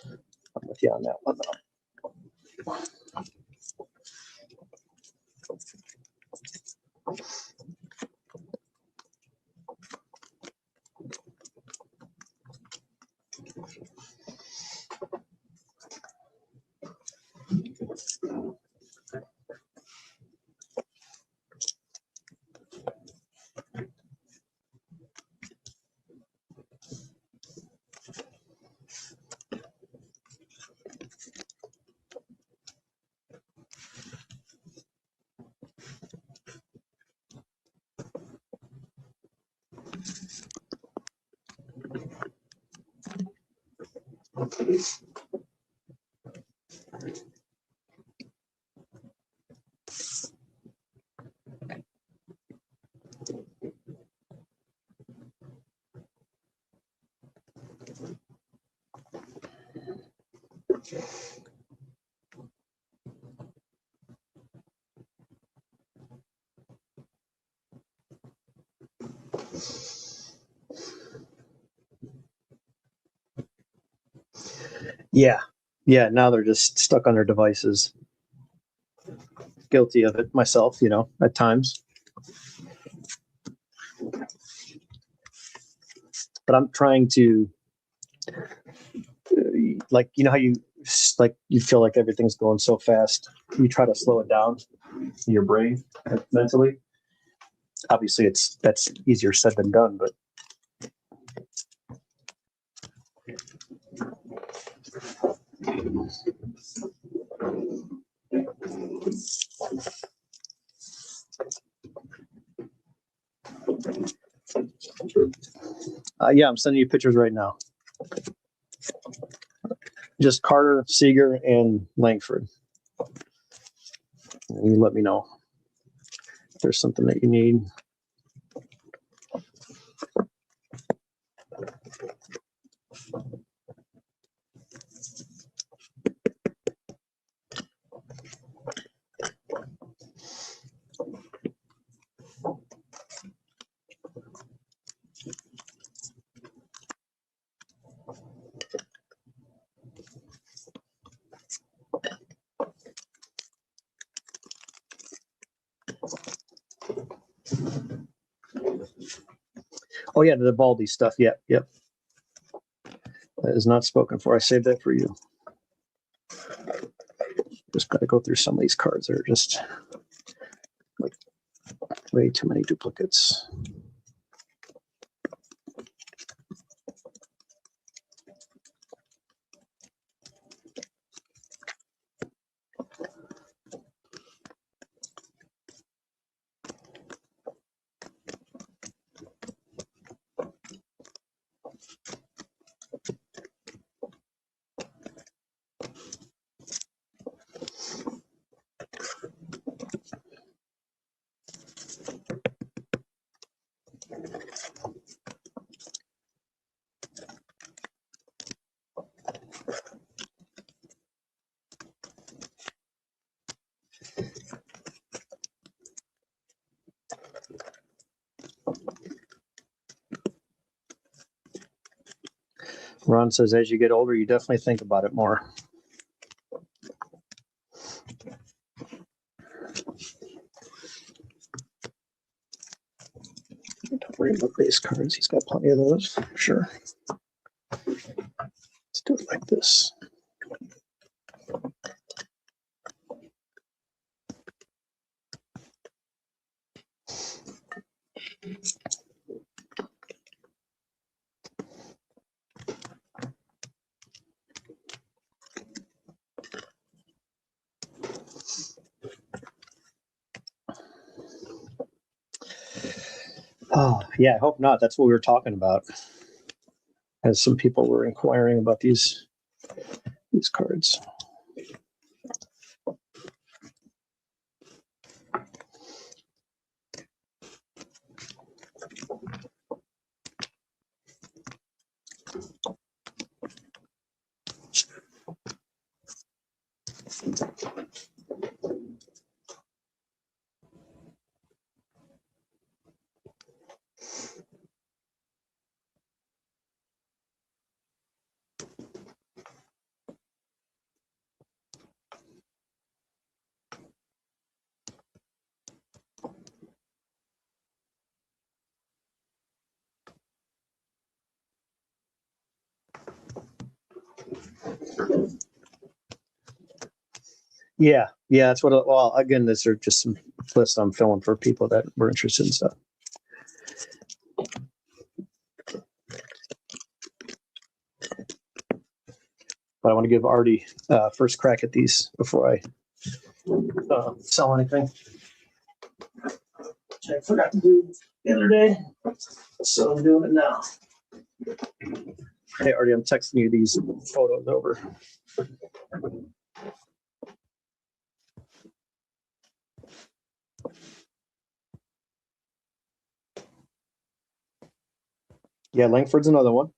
I'm with you on that one, though. Yeah. Yeah. Now they're just stuck on their devices. Guilty of it myself, at times. But I'm trying to, like, how you feel like everything's going so fast. You try to slow it down in your brain mentally. Obviously, that's easier said than done, but. Yeah, I'm sending you pictures right now. Just Carter, Seager, and Langford. And you let me know if there's something that you need. Oh yeah, the Baldy stuff. Yep, yep. That is not spoken for. I saved that for you. Just got to go through some of these cards that are just like way too many duplicates. Ron says, as you get older, you definitely think about it more. Don't worry about base cards. He's got plenty of those. Sure. Let's do it like this. Oh, yeah, I hope not. That's what we were talking about. As some people were inquiring about these cards. Yeah, that's what. Well, again, these are just some lists I'm filling for people that were interested in stuff. But I want to give Artie first crack at these before I sell anything. Which I forgot to do the other day, so I'm doing it now. Hey, Artie, I'm texting you these photos over. Yeah, Langford's another one.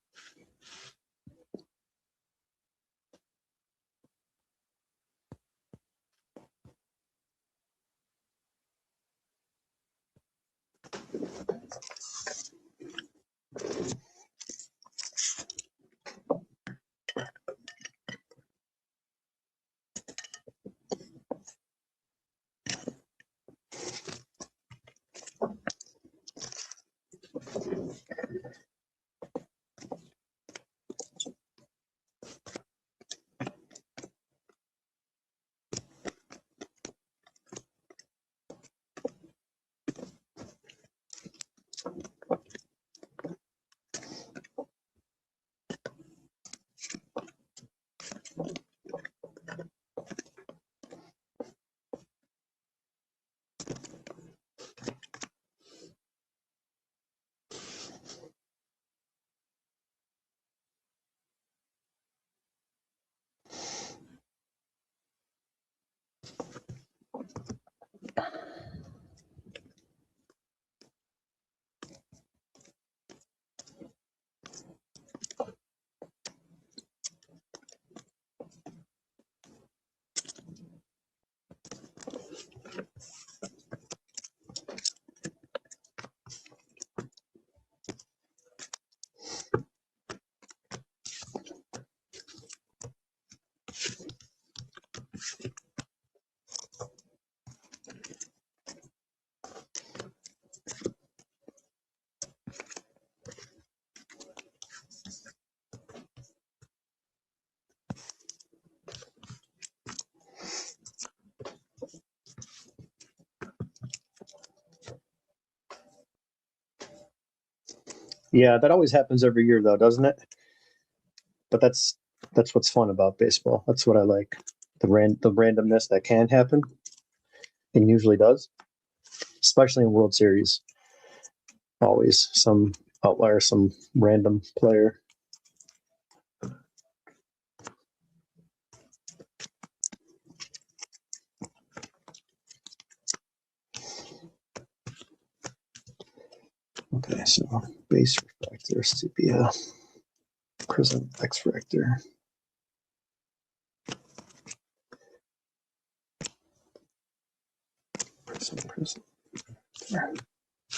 Yeah, that always happens every year though, doesn't it? But that's what's fun about baseball. That's what I like. The randomness that can happen and usually does, especially in World Series. Always some outlier, some random player. Okay, so base refractor, sepia, prism, X refractor. Prism,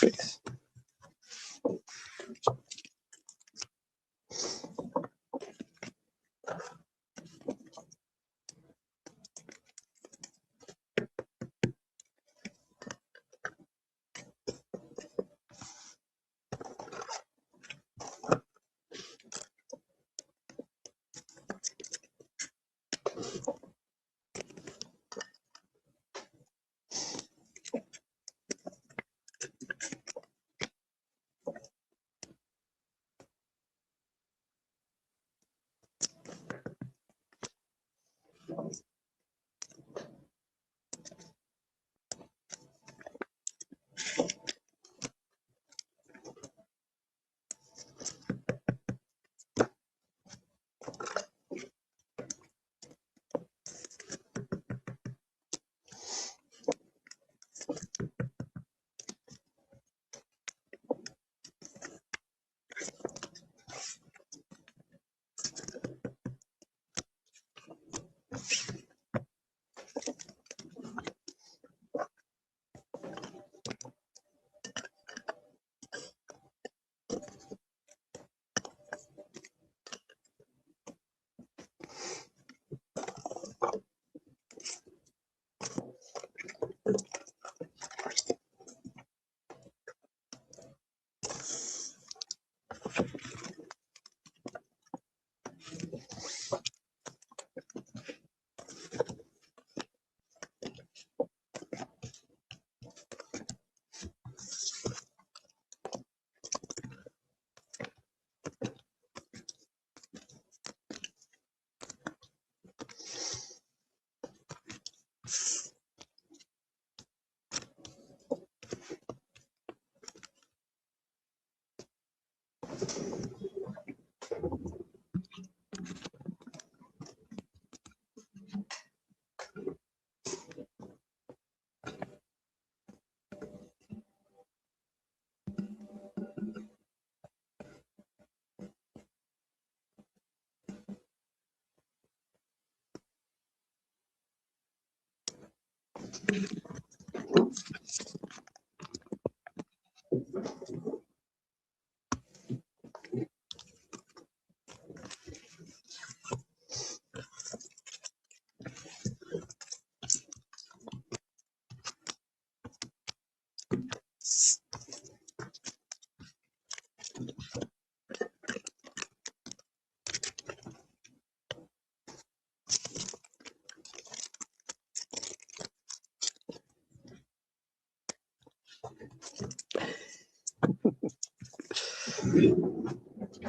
base.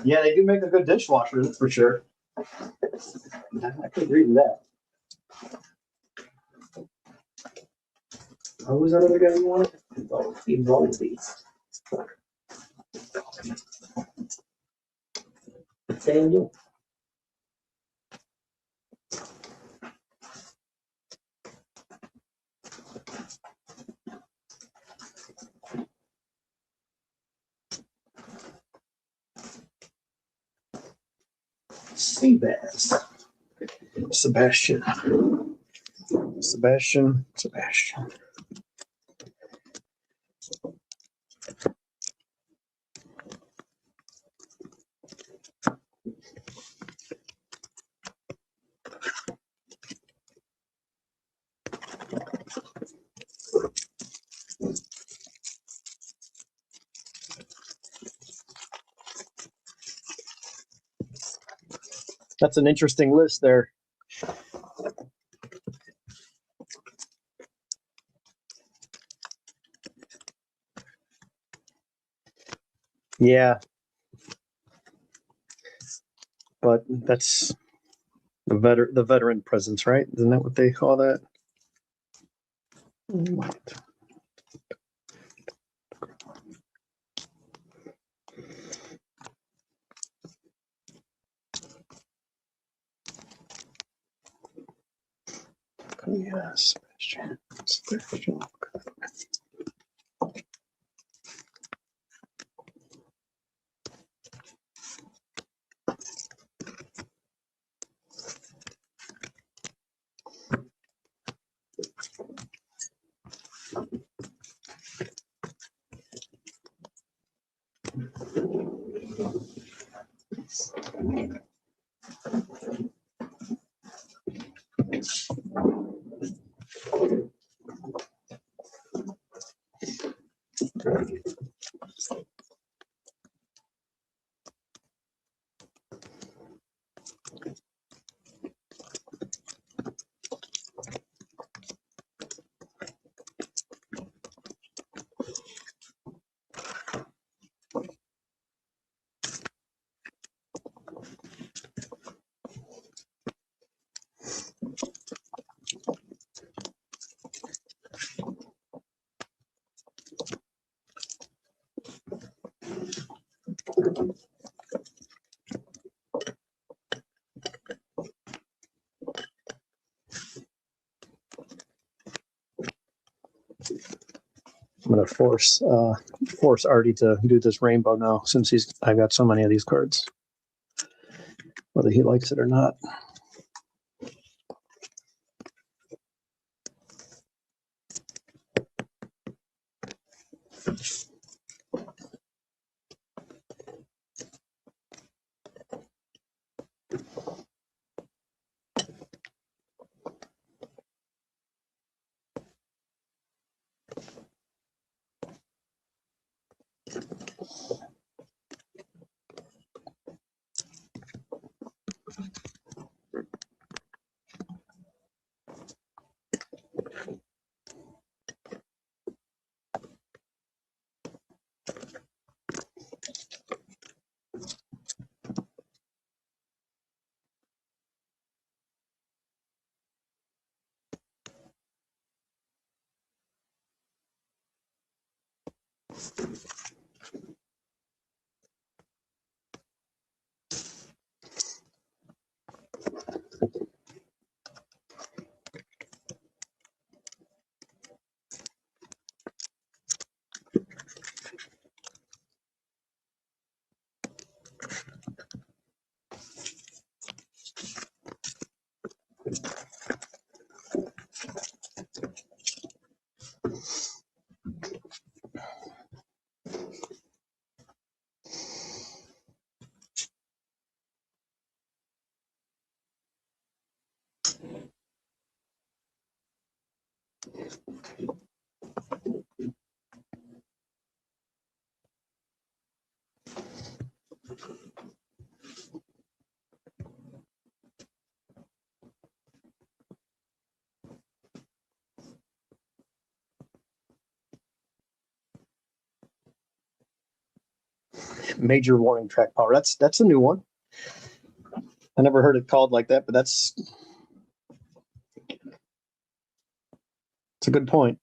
Yeah, they do make a good dishwasher, that's for sure. I could agree with that. Who was that other guy you wanted? Involved. Daniel. Seabass. Sebastian. Sebastian. That's an interesting list there. Yeah. but that's the veteran presence, right? Isn't that what they call that? Yes, special. I'm gonna force Artie to do this rainbow now, since I've got so many of these cards, whether he likes it or not. Major warning track power. That's a new one. I never heard it called like that, but it's a good point.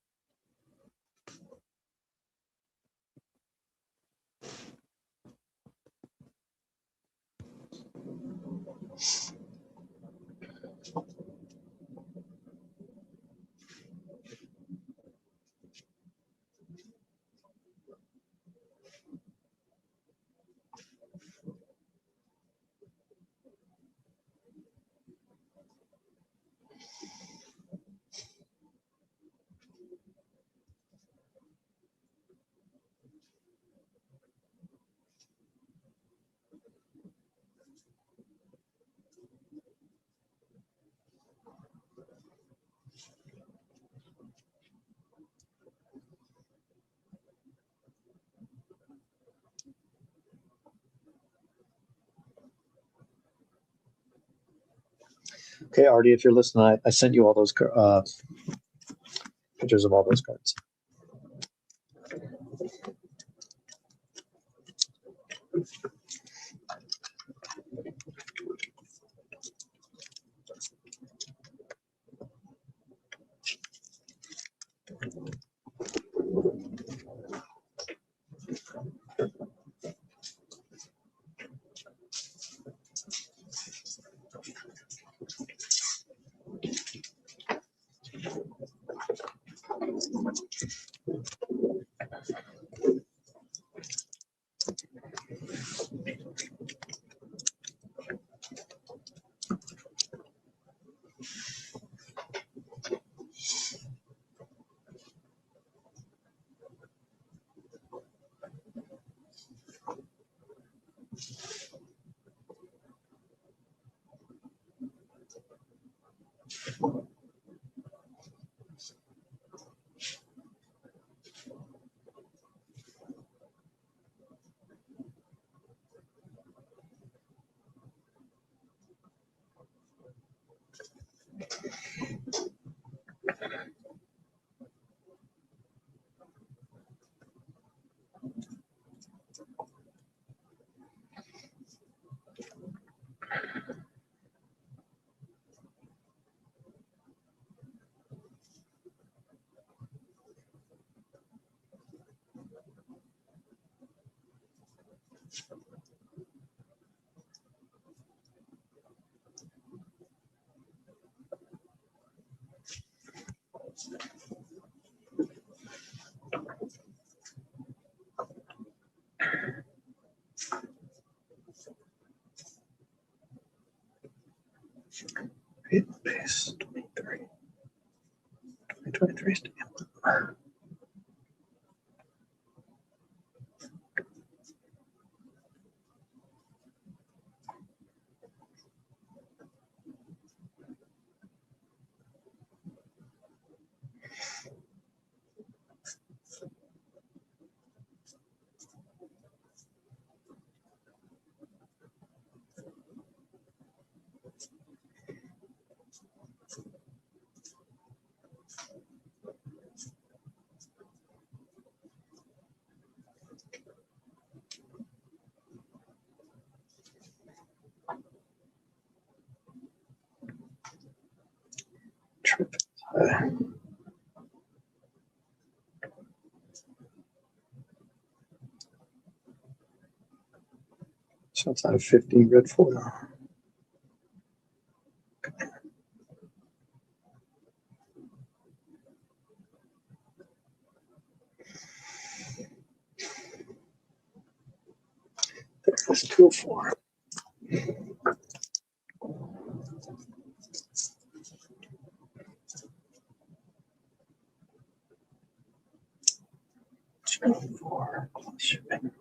Okay, Artie, if you're listening, I sent you all those pictures of all those cards. Base 23. 2023 stamp. Trip. So it's out of 50 red foil. There's 204. Four plus shipping.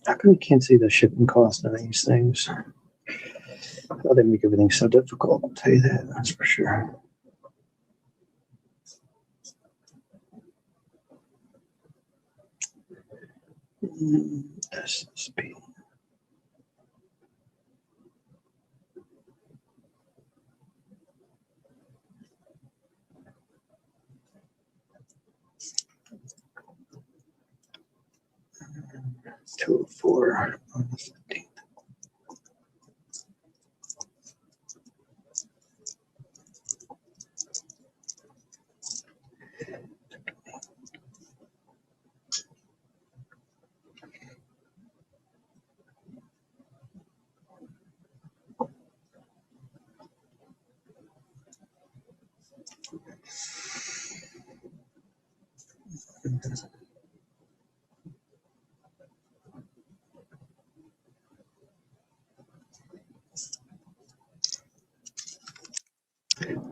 How come you can't see the shipping cost on these things? Oh, they make everything so difficult. I'll tell you that. That's for sure. SSP. Two, 4 on the 15th.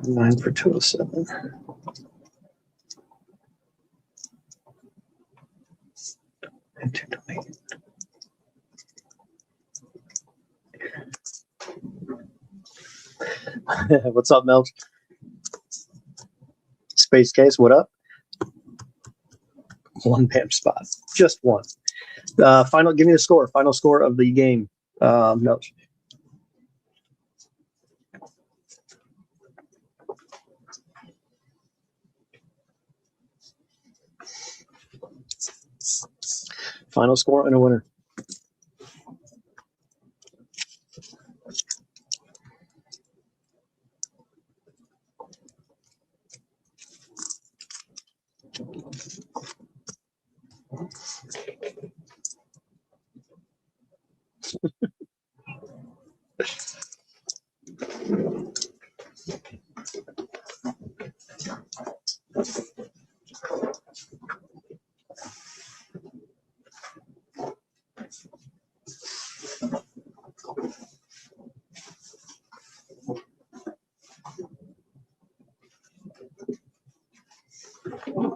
Nine for 207. And 228. What's up, Mel? Space Case, what up? One PAM spot, just one. Final, give me the score. Final score of the game. No. Final score and a winner.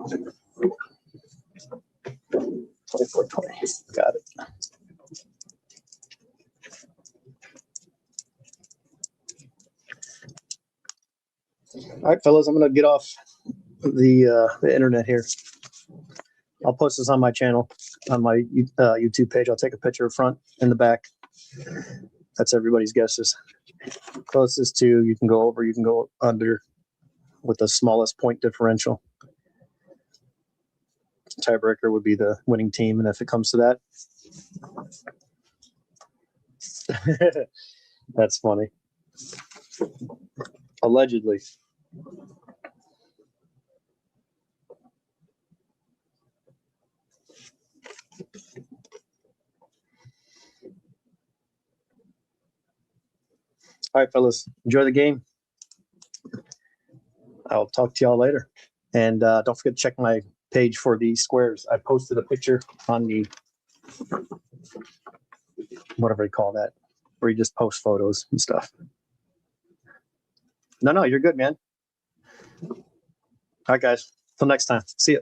2420. Got it. All right, fellas, I'm gonna get off the internet here. I'll post this on my channel, on my YouTube page. I'll take a picture of front and the back. That's everybody's guesses. Closest to, you can go over, you can go under with the smallest point differential. Tiebreaker would be the winning team, and if it comes to that, that's funny. Allegedly. All right, fellas, enjoy the game. I'll talk to y'all later. And don't forget to check my page for the squares. I posted a picture on the, whatever they call that, where you just post photos and stuff. No, you're good, man. All right, guys. Till next time. See ya.